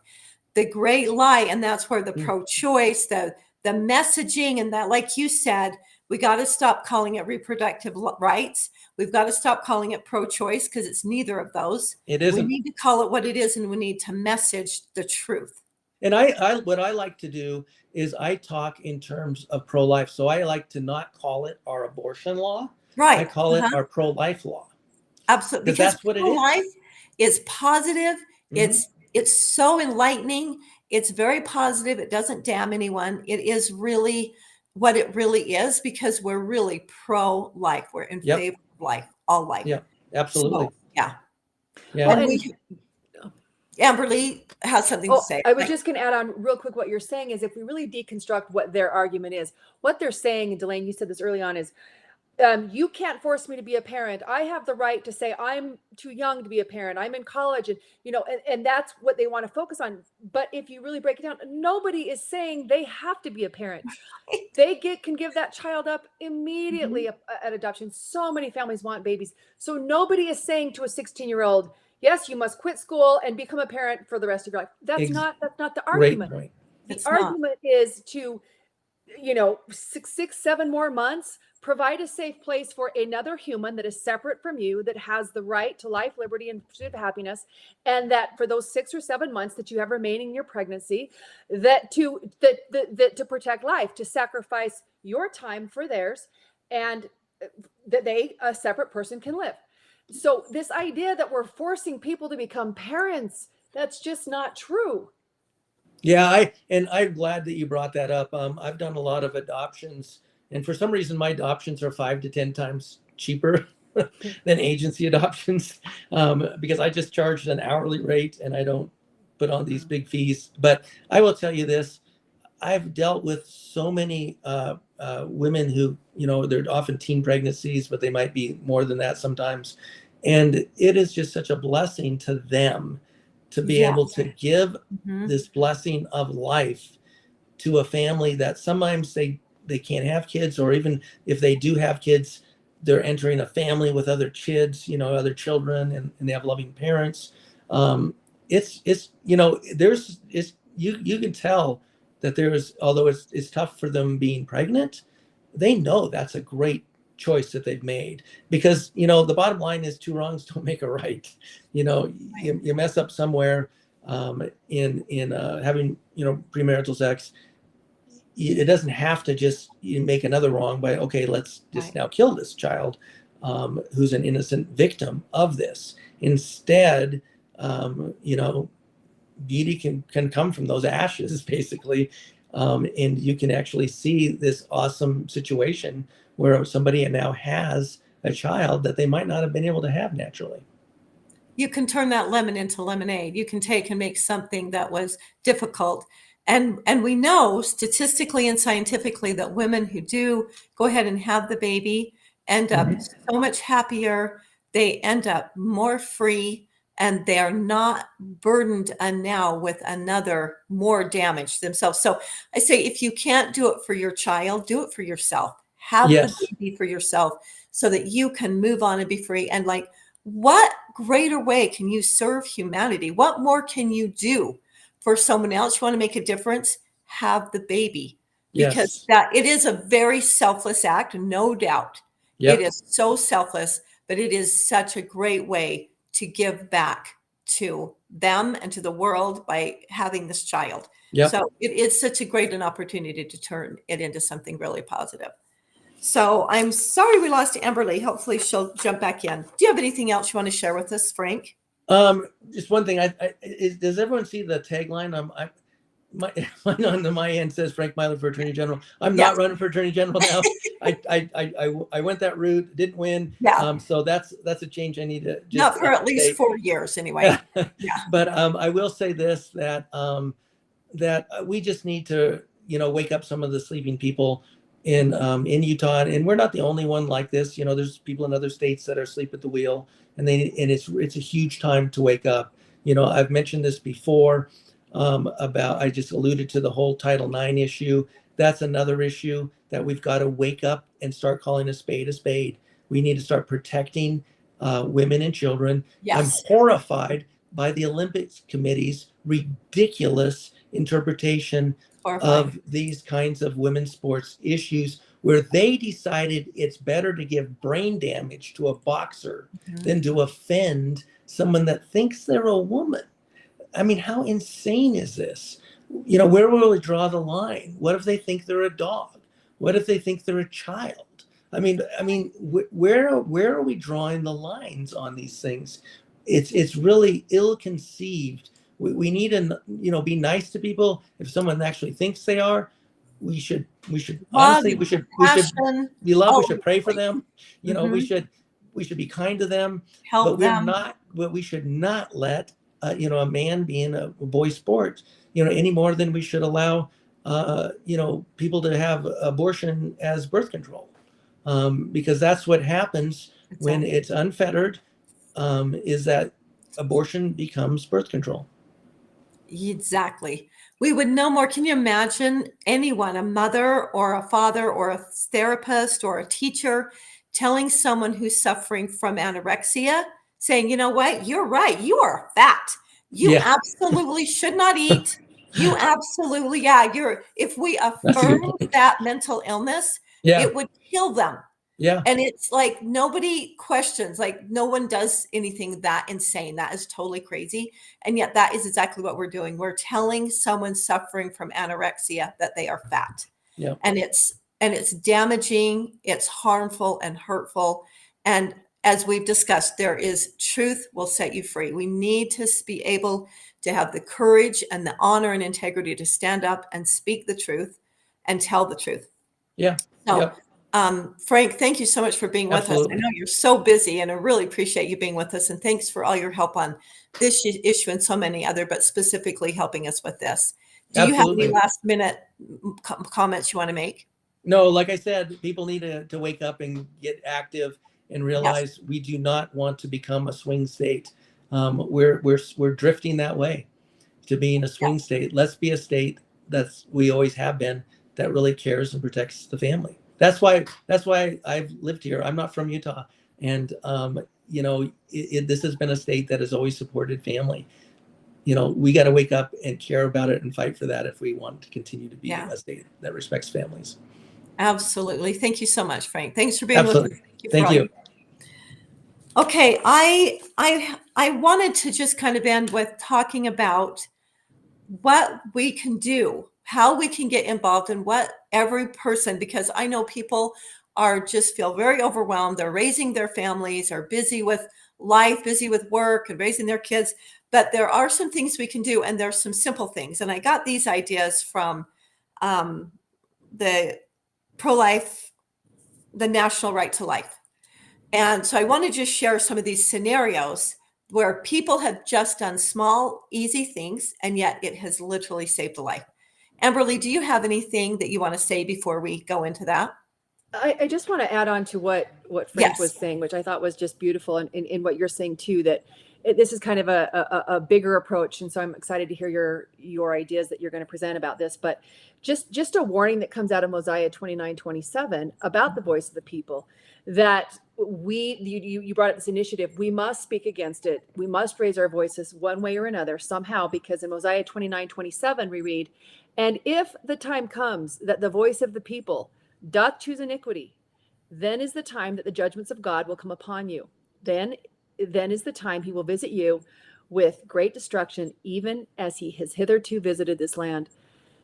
S1: The Great Lie, and that's where the pro-choice, the messaging, and that, like you said, we got to stop calling it reproductive rights. We've got to stop calling it pro-choice because it's neither of those.
S3: it isn't.
S1: We need to call it what it is, and we need to message the truth.
S3: And what I like to do is I talk in terms of pro-life. So I like to not call it our abortion law.
S1: Right.
S3: I call it our pro-life law.
S1: Absolutely.
S3: Because that's what it is.
S1: Pro-life is positive.
S3: Mhm.
S1: It's so enlightening. It's very positive. It doesn't damn anyone. It is really what it really is because we're really pro-life. We're in favor of life, all life.
S3: Yeah, absolutely.
S1: So, yeah.
S3: Yeah.
S1: And Amberli has something to say.
S2: I was just going to add on real quick. What you're saying is if we really deconstruct what their argument is, what they're saying, and Dalane, you said this early on, is you can't force me to be a parent. I have the right to say I'm too young to be a parent. I'm in college, and that's what they want to focus on. But if you really break it down, nobody is saying they have to be a parent. They can give that child up immediately at adoption. So many families want babies. So nobody is saying to a 16-year-old, yes, you must quit school and become a parent for the rest of your life. That's not the argument.
S3: Great point.
S2: The argument is to, 6-7 more months, provide a safe place for another human that is separate from you, that has the right to life, liberty, and pursuit of happiness. And that for those 6 or 7 months that you have remaining in your pregnancy, that to protect life, to sacrifice your time for theirs, and that a separate person can live. So this idea that we're forcing people to become parents, that's just not true.
S3: Yeah, I'm glad that you brought that up. I've done a lot of adoptions, and for some reason, my adoptions are 5 to 10 times cheaper than agency adoptions because I just charge an hourly rate and I don't put on these big fees. But I will tell you this: I've dealt with so many women who, they're often teen pregnancies, but they might be more than that sometimes, and it is just such a blessing to them to be able to give this blessing of life to a family that sometimes they can't have kids, or even if they do have kids, they're entering a family with other kids, other children, and they have loving parents. You can tell that although it's tough for them being pregnant, they know that's a great choice that they've made, because the bottom line is 2 wrongs don't make a right. You mess up somewhere in having premarital sex. It doesn't have to just make another wrong by, okay, let's just now kill this child who's an innocent victim of this. Instead, beauty can come from those ashes, basically. And you can actually see this awesome situation where somebody now has a child that they might not have been able to have naturally.
S1: You can turn that lemon into lemonade. You can take and make something that was difficult. And we know statistically and scientifically that women who do go ahead and have the baby end up so much happier. They end up more free, and they're not burdened now with another more damage themselves. So I say, if you can't do it for your child, do it for yourself. Have the baby for yourself so that you can move on and be free. And what greater way can you serve humanity? What more can you do for someone else? You want to make a difference? Have the baby. Because it is a very selfless act, no doubt. It is so selfless, but it is such a great way to give back to them and to the world by having this child.
S3: Yep.
S1: So it is such a great an opportunity to turn it into something really positive. So I'm sorry we lost Amberli. Hopefully she'll jump back in. Do you have anything else you want to share with us, Frank?
S3: Just one thing. Does everyone see the tagline? Mine on my end says Frank Mylar for Attorney General. I'm
S1: Yes.
S3: not running for Attorney General now. I went that route, didn't win.
S1: Yeah.
S3: So that's a change I need to just
S1: Not for at least
S3: state.
S1: 4 years anyway. Yeah.
S3: But I will say this, that we just need to, wake up some of the sleeping people in Utah, and we're not the only one like this. There's people in other states that are asleep at the wheel, and it's a huge time to wake up. I've mentioned this before, I just alluded to the whole Title IX issue. That's another issue that we've got to wake up and start calling a spade a spade. We need to start protecting women and children.
S1: Yes.
S3: I'm horrified by the Olympics Committee's ridiculous interpretation of these kinds of women's sports issues, where they decided it's better to give brain damage to a boxer than to offend someone that thinks they're a woman. I mean, how insane is this? Where will we draw the line? What if they think they're a dog? What if they think they're a child? I mean, where are we drawing the lines on these things? It's really ill-conceived. We need to, be nice to people. If someone actually thinks they are, we should honestly, we should be loved. We should pray for them. We should be kind to them.
S1: Help them.
S3: But we should not let a man be in a boy sport, any more than we should allow, people to have abortion as birth control, because that's what happens when it's unfettered. Is that abortion becomes birth control.
S1: Exactly. We would know more. Can you imagine anyone, a mother or a father or a therapist or a teacher, telling someone who's suffering from anorexia, saying, you know what, you're right, you are fat. You absolutely should not eat. You absolutely, if we affirm that mental illness, it would kill them.
S3: Yeah.
S1: And it's like nobody questions, like no one does anything that insane. That is totally crazy. And yet that is exactly what we're doing. We're telling someone suffering from anorexia that they are fat.
S3: Yeah.
S1: And it's damaging, it's harmful and hurtful. And as we've discussed, there is truth will set you free. We need to be able to have the courage and the honor and integrity to stand up and speak the truth and tell the truth.
S3: Yeah.
S1: So, Frank, thank you so much for being with us. I know you're so busy, and I really appreciate you being with us. And thanks for all your help on this issue and so many other, but specifically helping us with this. Do you have any last minute comments you want to make?
S3: No, like I said, people need to wake up and get active and realize we do not want to become a swing state. We're drifting that way to being a swing state. Let's be a state we always have been, that really cares and protects the family. That's why I've lived here. I'm not from Utah, and this has been a state that has always supported family. We got to wake up and care about it and fight for that if we want to continue to be a state that respects families.
S1: Absolutely. Thank you so much, Frank. Thanks for being with us.
S3: Thank you.
S1: Okay, I wanted to just kind of end with talking about what we can do, how we can get involved, in what every person, because I know people just feel very overwhelmed. They're raising their families, are busy with life, busy with work and raising their kids. But there are some things we can do, and there's some simple things. And I got these ideas from the pro-life, the National Right to Life. And so I want to just share some of these scenarios where people have just done small, easy things, and yet it has literally saved a life. Amberli, do you have anything that you want to say before we go into that?
S2: I just want to add on to what Frank was saying, which I thought was just beautiful, and in what you're saying too, that this is kind of a bigger approach. And so I'm excited to hear your ideas that you're going to present about this. But just a warning that comes out of Mosiah 29:27 about the voice of the people, that you brought up this initiative. We must speak against it. We must raise our voices one way or another somehow, because in Mosiah 29:27 we read, "And if the time comes that the voice of the people doth choose iniquity, then is the time that the judgments of God will come upon you. Then is the time he will visit you with great destruction, even as he has hitherto visited this land.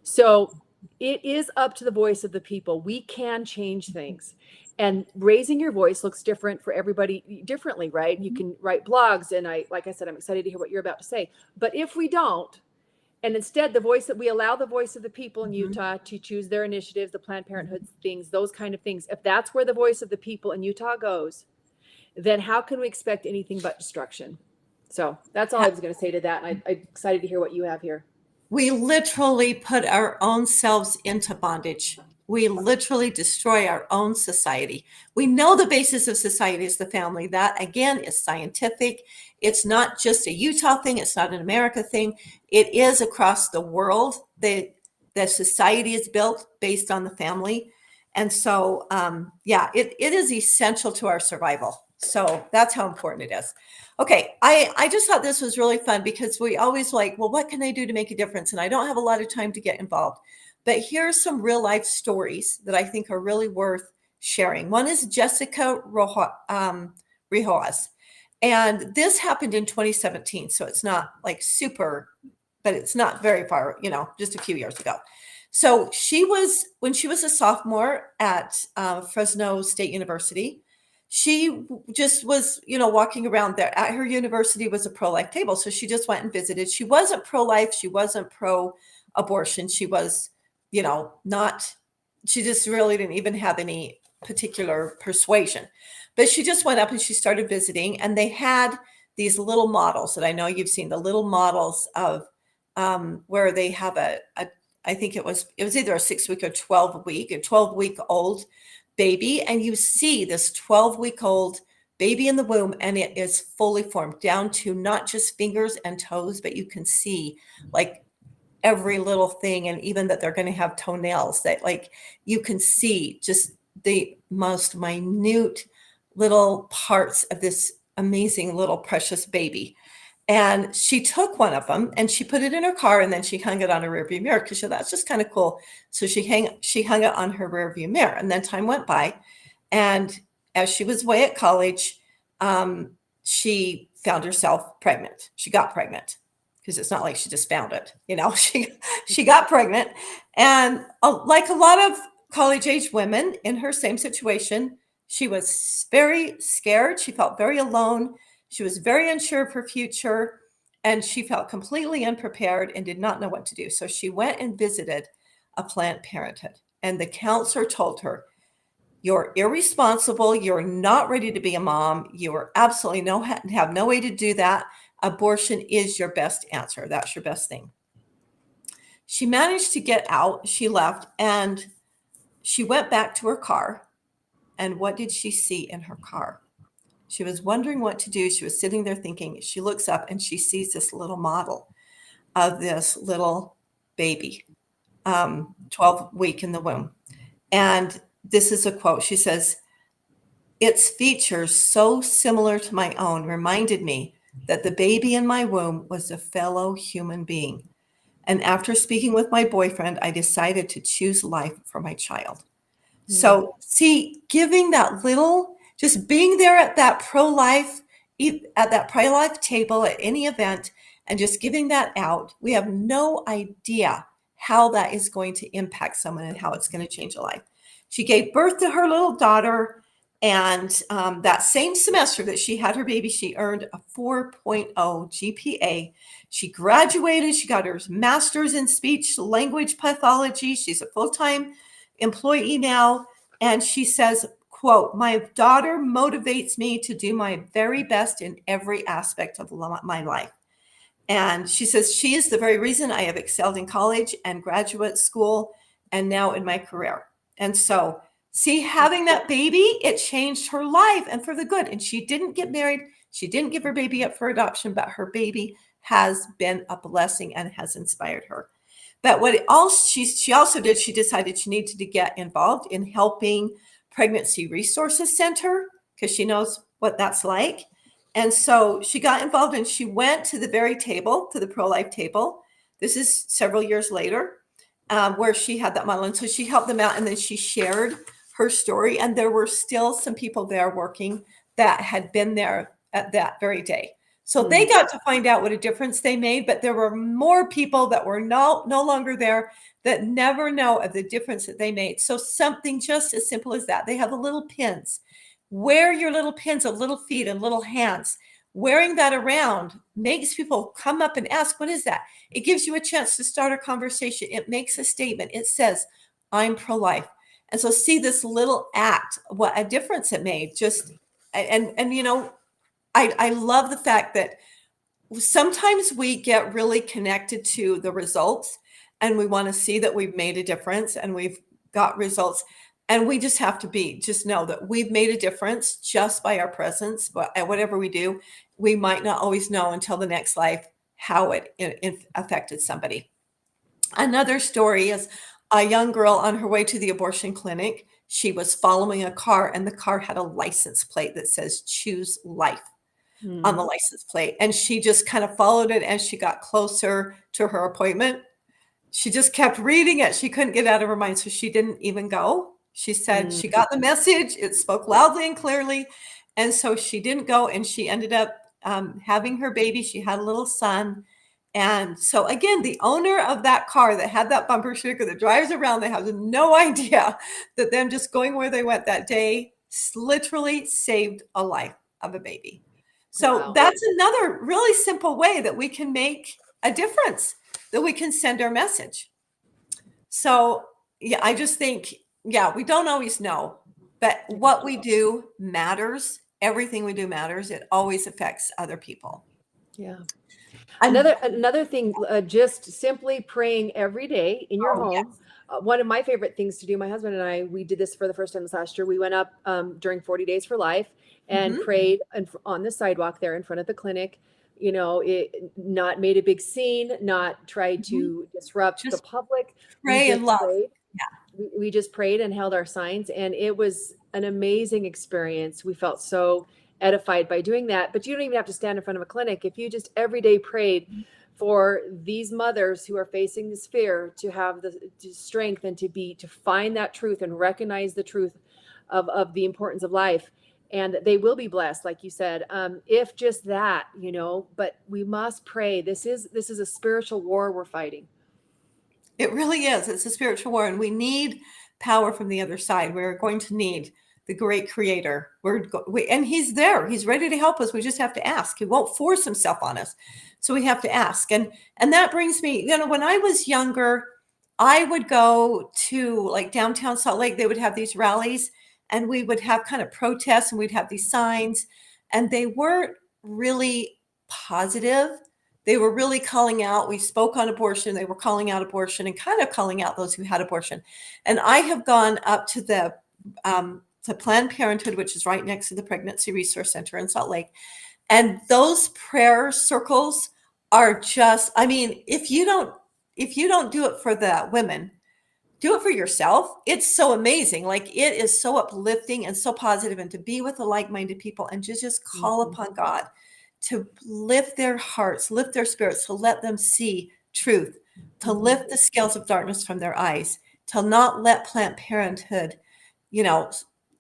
S2: So it is up to the voice of the people. We can change things. And raising your voice looks different for everybody differently, right? You can write blogs, and like I said, I'm excited to hear what you're about to say. But if we don't, and instead we allow the voice of the people in Utah to choose their initiatives, the Planned Parenthood things, those kind of things, if that's where the voice of the people in Utah goes, then how can we expect anything but destruction? So that's all I was going to say to that. And I'm excited to hear what you have here.
S1: We literally put our own selves into bondage. We literally destroy our own society. We know the basis of society is the family. That, again, is scientific. It's not just a Utah thing. It's not an America thing. It is across the world. The society is built based on the family. And so, it is essential to our survival. So that's how important it is. Okay, I just thought this was really fun because we always like, well, what can I do to make a difference? And I don't have a lot of time to get involved. But here's some real life stories that I think are really worth sharing. One is Jessica Rijoas. And this happened in 2017. So it's not like super, but it's not very far, just a few years ago. So when she was a sophomore at Fresno State University, she just was, walking around there. At her university was a pro-life table. So she just went and visited. She wasn't pro-life. She wasn't pro-abortion. She was, she just really didn't even have any particular persuasion. But she just went up and she started visiting. And they had these little models that I know you've seen, the little models of where they have I think it was either a 6-week or 12-week-old baby, and you see this 12-week-old baby in the womb, and it is fully formed down to not just fingers and toes, but you can see like every little thing, and even that they're going to have toenails, that like you can see just the most minute little parts of this amazing little precious baby. And she took one of them and she put it in her car, and then she hung it on her rearview mirror because she thought that's just kind of cool. So she hung it on her rearview mirror, and then time went by. And as she was away at college, she found herself pregnant. She got pregnant because it's not like she just found it. She got pregnant. And like a lot of college-age women in her same situation, she was very scared. She felt very alone. She was very unsure of her future, and she felt completely unprepared and did not know what to do. So she went and visited a Planned Parenthood, and the counselor told her, "You're irresponsible. You're not ready to be a mom. You are absolutely have no way to do that. Abortion is your best answer. That's your best thing." She managed to get out. She left, and she went back to her car. And what did she see in her car? She was wondering what to do. She was sitting there thinking. She looks up and she sees this little model of this little baby, 12-week in the womb. And this is a quote. She says, "Its features so similar to my own reminded me that the baby in my womb was a fellow human being. And after speaking with my boyfriend, I decided to choose life for my child." So see, giving that little, just being there at that pro-life table at any event and just giving that out, we have no idea how that is going to impact someone and how it's going to change a life. She gave birth to her little daughter, and that same semester that she had her baby, she earned a 4.0 GPA. She graduated. She got her master's in speech language pathology. She's a full-time employee now. And she says, quote, "My daughter motivates me to do my very best in every aspect of my life." And she says, "She is the very reason I have excelled in college and graduate school and now in my career." And so, see, having that baby, it changed her life and for the good. And she didn't get married. She didn't give her baby up for adoption, but her baby has been a blessing and has inspired her. But what else she also did, she decided she needed to get involved in helping Pregnancy Resources Center because she knows what that's like. And so she got involved and she went to the very table, to the pro-life table. This is several years later, where she had that model. And so she helped them out, and then she shared her story. And there were still some people there working that had been there at that very day. So they got to find out what a difference they made, but there were more people that were no longer there that never know of the difference that they made. So something just as simple as that. They have the little pins. Wear your little pins of little feet and little hands. Wearing that around makes people come up and ask, what is that? It gives you a chance to start a conversation. It makes a statement. It says, I'm pro-life. And so see this little act, what a difference it made. Just, and you know, I love the fact that sometimes we get really connected to the results and we want to see that we've made a difference and we've got results. And we just have to just know that we've made a difference just by our presence. But whatever we do, we might not always know until the next life how it affected somebody. Another story is a young girl on her way to the abortion clinic. She was following a car and the car had a license plate that says choose life on the license plate. And she just kind of followed it as she got closer to her appointment. She just kept reading it. She couldn't get out of her mind. So she didn't even go. She said she got the message. It spoke loudly and clearly. And so she didn't go and she ended up having her baby. She had a little son. And so again, the owner of that car that had that bumper sticker that drives around, they have no idea that them just going where they went that day literally saved a life of a baby. So that's another really simple way that we can make a difference, that we can send our message. So yeah, I just think, yeah, we don't always know, but what we do matters. Everything we do matters. It always affects other people.
S2: Yeah. Another thing, just simply praying every day in your home. Yes. One of my favorite things to do, my husband and I, we did this for the first time this last year. We went up during 40 Days for Life and prayed on the sidewalk there in front of the clinic. You know, it not made a big scene, not tried to disrupt just the public.
S1: Pray and love.
S2: Yeah. We just prayed and held our signs, and it was an amazing experience. We felt so edified by doing that. But you don't even have to stand in front of a clinic. If you just every day prayed for these mothers who are facing this fear to have the strength and to find that truth and recognize the truth of the importance of life, and they will be blessed, like you said, if just that, you know. But we must pray. This is a spiritual war we're fighting.
S1: It really is. It's a spiritual war, and we need power from the other side. We're going to need the great creator. And he's there. He's ready to help us. We just have to ask. He won't force himself on us. So we have to ask. And that brings me, you know, when I was younger, I would go to like downtown Salt Lake. They would have these rallies and we would have kind of protests and we'd have these signs, and they weren't really positive. They were really calling out. We spoke on abortion. They were calling out abortion and kind of calling out those who had abortion. And I have gone up to the Planned Parenthood, which is right next to the Pregnancy Resource Center in Salt Lake. And those prayer circles are just, I mean, if you don't do it for the women, do it for yourself. It's so amazing. Like, it is so uplifting and so positive, and to be with the like-minded people and just call upon God to lift their hearts, lift their spirits, to let them see truth, to lift the scales of darkness from their eyes, to not let Planned Parenthood, you know,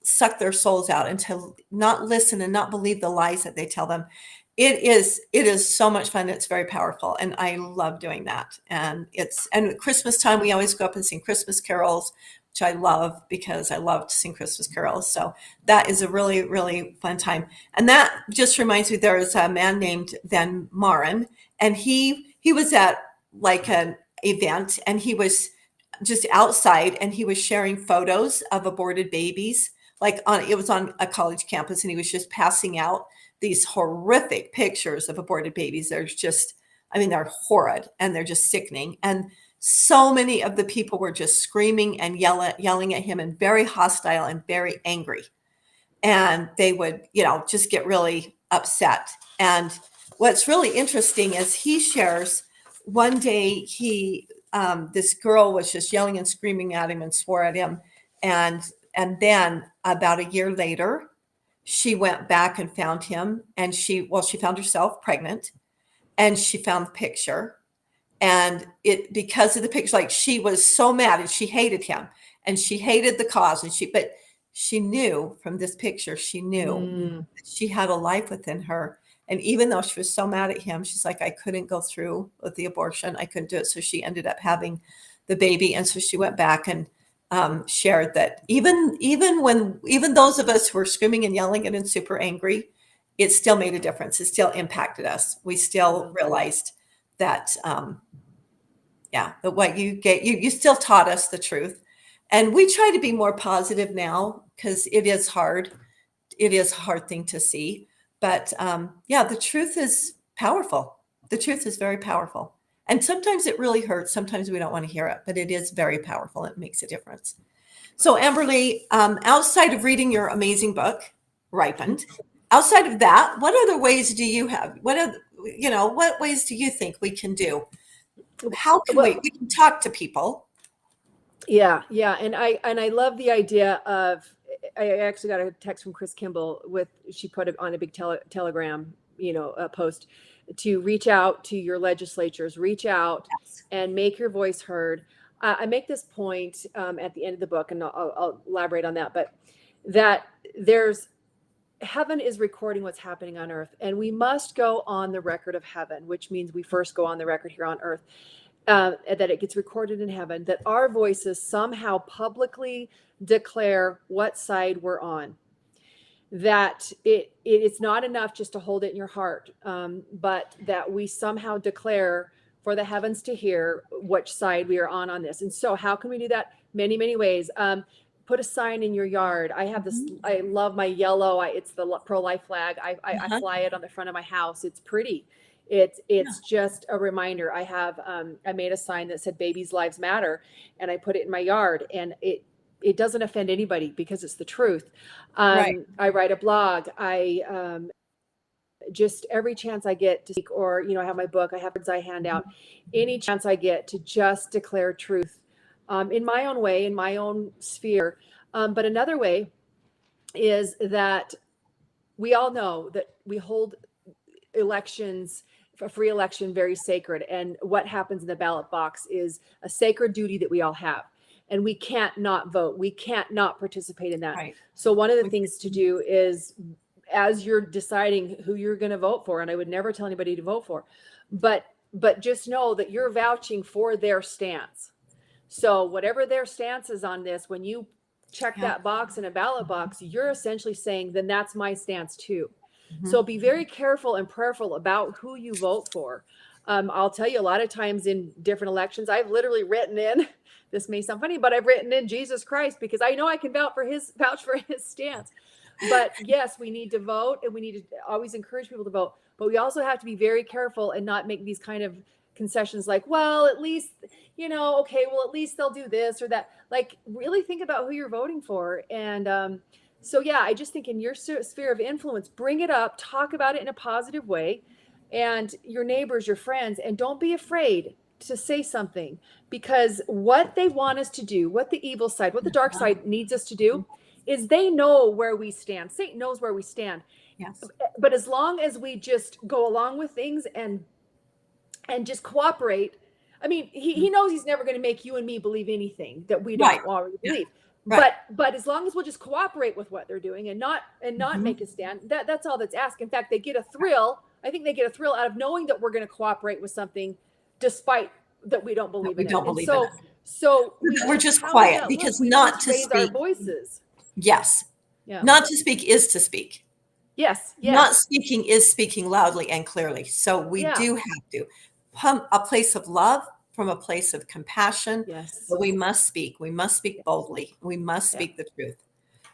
S1: suck their souls out, and to not listen and not believe the lies that they tell them. It is so much fun. It's very powerful. And I love doing that. And at Christmas time, we always go up and sing Christmas carols, which I love because I love to sing Christmas carols. So that is a really, really fun time. And that just reminds me, there is a man named Van Maren, and he was at like an event, and he was just outside, and he was sharing photos of aborted babies. It was on a college campus, and he was just passing out these horrific pictures of aborted babies. They're just, I mean, they're horrid and they're just sickening. And so many of the people were just screaming and yelling at him, and very hostile and very angry. And they would, you know, just get really upset. And what's really interesting is he shares one day this girl was just yelling and screaming at him and swore at him. And then about a year later, she went back and found him, and she found herself pregnant, and she found the picture. And because of the picture, like, she was so mad and she hated him and she hated the cause, but she knew from this picture, she knew that she had a life within her, And even though she was so mad at him, she's like, I couldn't go through with the abortion. I couldn't do it. So she ended up having the baby. And so she went back and shared that even those of us who were screaming and yelling and super angry, it still made a difference. It still impacted us. We still realized that, that what you get, you still taught us the truth. And we try to be more positive now because it is hard. It is a hard thing to see. But the truth is powerful. The truth is very powerful. And sometimes it really hurts. Sometimes we don't want to hear it, but it is very powerful. It makes a difference. So Amberli, outside of reading your amazing book, Ripened, outside of that, what other ways do you have? What ways do you think we can do? How can we can talk to people?
S2: Yeah. And I love the idea of, I actually got a text from Chris Kimball she put it on a big telegram, post to reach out to your legislatures, reach out and make your voice heard. I make this point at the end of the book, and I'll elaborate on that, but that heaven is recording what's happening on earth, and we must go on the record of heaven, which means we first go on the record here on earth, that it gets recorded in heaven, that our voices somehow publicly declare what side we're on. That it's not enough just to hold it in your heart, but that we somehow declare for the heavens to hear which side we are on this. And so how can we do that? Many, many ways. Put a sign in your yard. I have this, I love my yellow, it's the pro-life flag. I fly it on the front of my house. It's pretty. It's just a reminder. I made a sign that said babies' lives matter, and I put it in my yard, and it doesn't offend anybody because it's the truth. I write a blog. I just every chance I get to speak, or I have my book, I have words I hand out, any chance I get to just declare truth in my own way, in my own sphere. But another way is that we all know that we hold elections, a free election, very sacred. And what happens in the ballot box is a sacred duty that we all have. And we can't not vote. We can't not participate in that. Right. So one of the things to do is, as you're deciding who you're going to vote for, and I would never tell anybody to vote for, but just know that you're vouching for their stance. So whatever their stance is on this, when you check that box in a ballot box, you're essentially saying, then that's my stance too. So be very careful and prayerful about who you vote for. I'll tell you, a lot of times in different elections, I've literally written in, this may sound funny, but I've written in Jesus Christ because I know I can vouch for his stance. But yes, we need to vote, and we need to always encourage people to vote. But we also have to be very careful and not make these kind of concessions like, well, at least, okay, well, at least they'll do this or that. Like, really think about who you're voting for. And so, yeah, I just think in your sphere of influence, bring it up, talk about it in a positive way, and your neighbors, your friends, and don't be afraid to say something, because what they want us to do, what the evil side, what the dark side needs us to do, is they know where we stand. Satan knows where we stand.
S1: Yes.
S2: But as long as we just go along with things and just cooperate, I mean, he knows he's never going to make you and me believe anything that we don't already believe. Right. But as long as we'll just cooperate with what they're doing and not make a stand, that's all that's asked. In fact, they get a thrill. I think they get a thrill out of knowing that we're going to cooperate with something, despite that we don't believe in it. So
S1: we're just quiet because not to
S2: raise
S1: speak
S2: our voices.
S1: Yes. Yeah. Not to speak is to speak.
S2: Yes.
S1: Not speaking is speaking loudly and clearly. So we do have to pump a place of love from a place of compassion.
S2: Yes.
S1: But we must speak. We must speak boldly. We must speak the truth.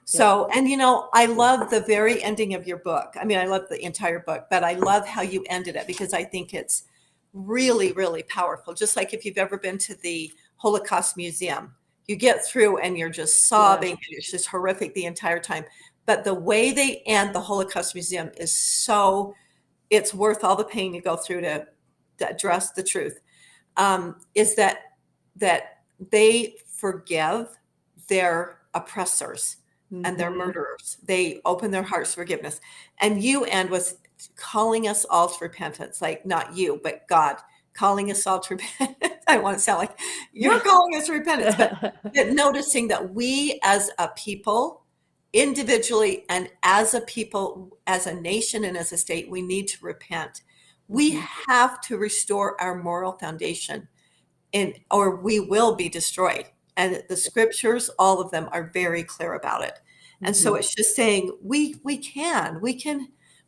S1: So, and I love the very ending of your book. I mean, I love the entire book, but I love how you ended it because I think it's really, really powerful. Just like if you've ever been to the Holocaust Museum, you get through and you're just sobbing. And it's just horrific the entire time. But the way they end the Holocaust Museum is it's worth all the pain you go through to address the truth. Is that they forgive their oppressors and their murderers. They open their hearts to forgiveness. And you end with calling us all to repentance, like not you, but God calling us all to repentance. I want to sound like you're calling us to repentance, but noticing that we as a people individually and as a people, as a nation and as a state, we need to repent. We have to restore our moral foundation, or we will be destroyed. And the scriptures, all of them, are very clear about it. And so it's just saying we can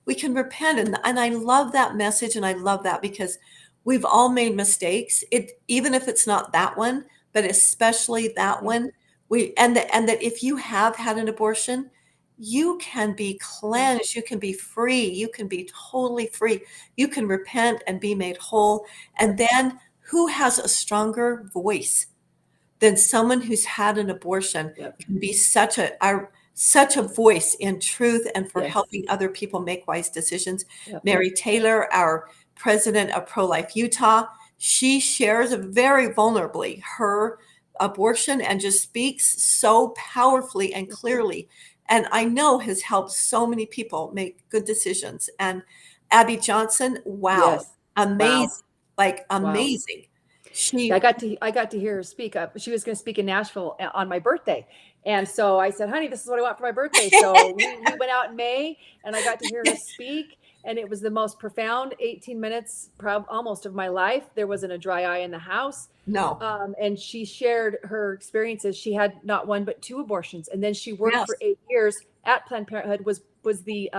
S1: repent. And I love that message, and I love that because we've all made mistakes. Even if it's not that one, but especially that one. That if you have had an abortion, you can be cleansed, you can be free, you can be totally free. You can repent and be made whole. And then who has a stronger voice than someone who's had an abortion? Can be such a voice in truth and for helping other people make wise decisions. Mary Taylor, our president of Pro-Life Utah, she shares very vulnerably her abortion and just speaks so powerfully and clearly, and I know has helped so many people make good decisions. And Abby Johnson, wow, amazing. Like amazing.
S2: I got to hear her speak up. She was going to speak in Nashville on my birthday. And so I said, honey, this is what I want for my birthday. So we went out in May and I got to hear her speak. And it was the most profound 18 minutes, almost of my life. There wasn't a dry eye in the house.
S1: No.
S2: And she shared her experiences. She had not one, but 2 abortions. And then she worked for 8 years at Planned Parenthood, was the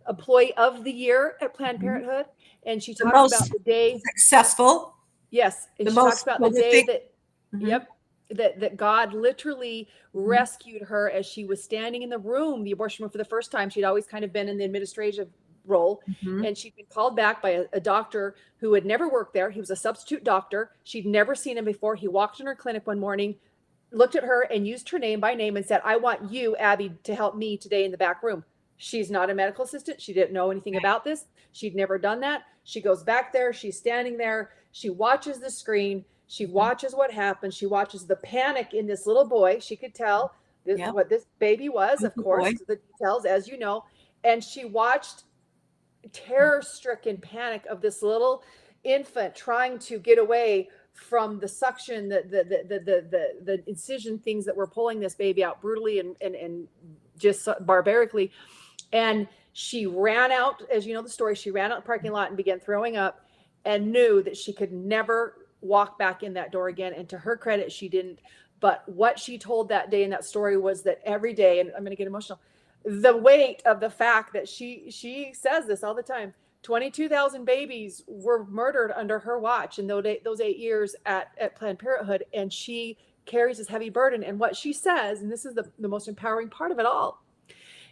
S2: employee of the year at Planned Parenthood. And she talks about the day
S1: successful.
S2: Yes. And she talks about the day that, that God literally rescued her as she was standing in the abortion room for the first time. She'd always kind of been in the administrative role. And she'd been called back by a doctor who had never worked there. He was a substitute doctor. She'd never seen him before. He walked in her clinic one morning, looked at her and used her name by name and said, I want you, Abby, to help me today in the back room. She's not a medical assistant. She didn't know anything about this. She'd never done that. She goes back there. She's standing there. She watches the screen. She watches what happens. She watches the panic in this little boy. She could tell what this baby was, of course, the details, as you know. And she watched terror-stricken panic of this little infant trying to get away from the suction, the incision things that were pulling this baby out brutally and just barbarically. And she ran out, as you know the story, she ran out the parking lot and began throwing up and knew that she could never walk back in that door again. And to her credit, she didn't. But what she told that day in that story was that every day, and I'm going to get emotional, the weight of the fact that she says this all the time, 22,000 babies were murdered under her watch in those 8 years at Planned Parenthood. And she carries this heavy burden. And what she says, and this is the most empowering part of it all,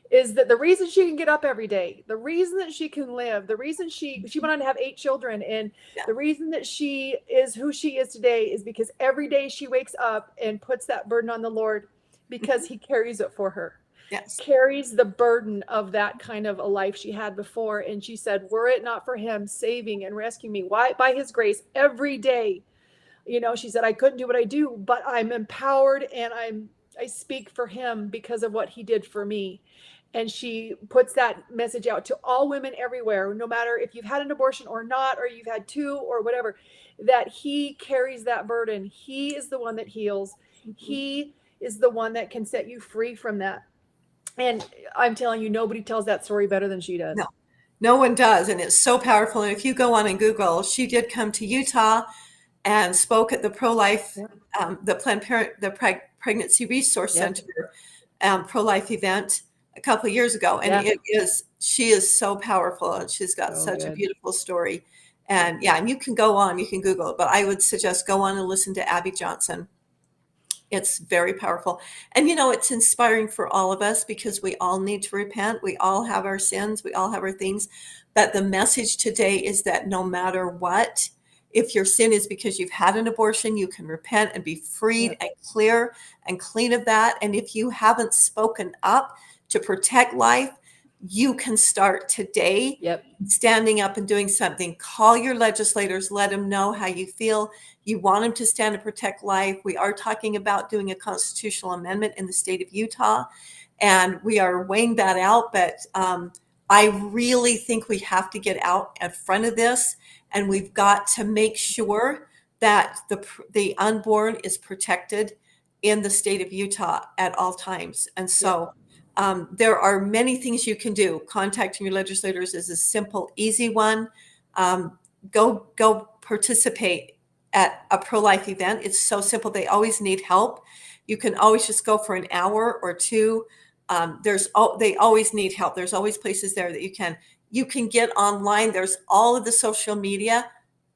S2: is that the reason she can get up every day, the reason that she can live, the reason she went on to have 8 children, and the reason that she is who she is today is because every day she wakes up and puts that burden on the Lord because he carries it for her. Carries the burden of that kind of a life she had before. And she said, were it not for him saving and rescuing me, why, by his grace, every day, she said, I couldn't do what I do, but I'm empowered and I speak for him because of what he did for me. And she puts that message out to all women everywhere, no matter if you've had an abortion or not, or you've had 2 or whatever, that he carries that burden. He is the one that heals. He is the one that can set you free from that. And I'm telling you, nobody tells that story better than she does.
S1: No one does. And it's so powerful. And if you go on and Google, she did come to Utah and spoke at the Pro-Life, the Planned Parenthood, the Pregnancy Resource Center pro-life event a couple of years ago. And she is so powerful, and she's got such a beautiful story. And and you can go on, you can Google it, but I would suggest go on and listen to Abby Johnson. It's very powerful. And, it's inspiring for all of us because we all need to repent. We all have our sins. We all have our things. But the message today is that no matter what, if your sin is because you've had an abortion, you can repent and be freed and clear and clean of that. And if you haven't spoken up to protect life, you can start today standing up and doing something. Call your legislators, let them know how you feel. You want them to stand and protect life. We are talking about doing a constitutional amendment in the state of Utah, and we are weighing that out. But I really think we have to get out in front of this, and we've got to make sure that the unborn is protected in the state of Utah at all times. And so There are many things you can do. Contacting your legislators is a simple, easy one. Go participate at a pro-life event. It's so simple. They always need help. You can always just go for an hour or two. They always need help. There's always places there that you can get online. There's all of the social media.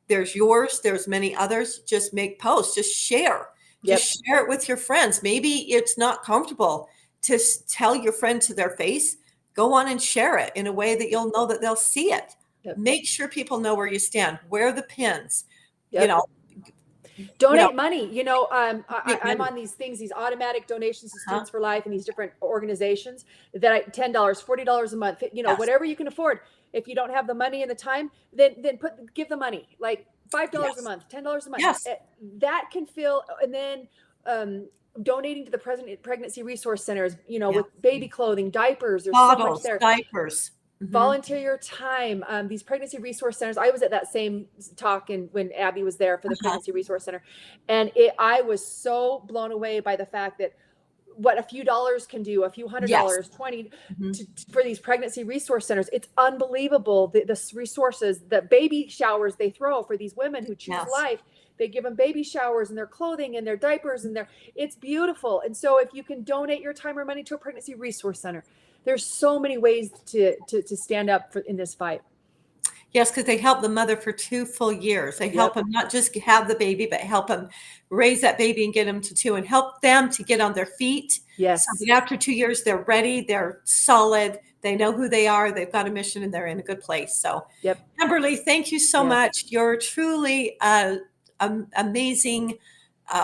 S1: There's yours. There's many others. Just make posts. Just share.
S2: Yep.
S1: Just share it with your friends. Maybe it's not comfortable to tell your friend to their face. Go on and share it in a way that you'll know that they'll see it.
S2: Yep.
S1: Make sure people know where you stand. Wear the pins.
S2: Yep.
S1: You know,
S2: donate money. I'm
S1: money.
S2: on these things, these automatic donations to Students for Life and these different organizations that $10, $40 a month,
S1: Yes.
S2: whatever you can afford. If you don't have the money and the time, then give the money, like $5
S1: Yes.
S2: a month, $10 a month.
S1: Yes.
S2: That can fill, and then donating to the pregnancy resource centers, with baby clothing, diapers, there's so much there.
S1: Diapers.
S2: Volunteer your time. These pregnancy resource centers. I was at that same talk when Abby was there for the pregnancy resource center, and I was so blown away by the fact that what a few dollars can do, a few $100,
S1: Yes.
S2: $20 for these pregnancy resource centers. It's unbelievable. The resources, the baby showers they throw for these women who choose
S1: Yes.
S2: life. They give them baby showers and their clothing and their diapers and it's beautiful. And so if you can donate your time or money to a pregnancy resource center, there's so many ways to stand up in this fight.
S1: Yes, because they help the mother for 2 full years. They help them not just have the baby, but help them raise that baby and get them to 2 and help them to get on their feet.
S2: Yes.
S1: So that after 2 years, they're ready. They're solid. They know who they are. They've got a mission and they're in a good place. So, Amberli, thank you so much. You're truly amazing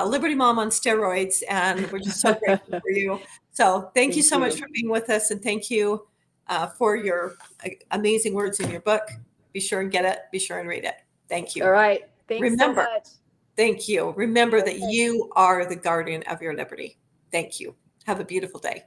S1: Liberty Mom on steroids, and we're just so grateful for you. So thank you so much for being with us, and thank you for your amazing words in your book. Be sure and get it. Be sure and read it. Thank you.
S2: All right. Thanks so much.
S1: Thank you. Remember that you are the guardian of your liberty. Thank you. Have a beautiful day.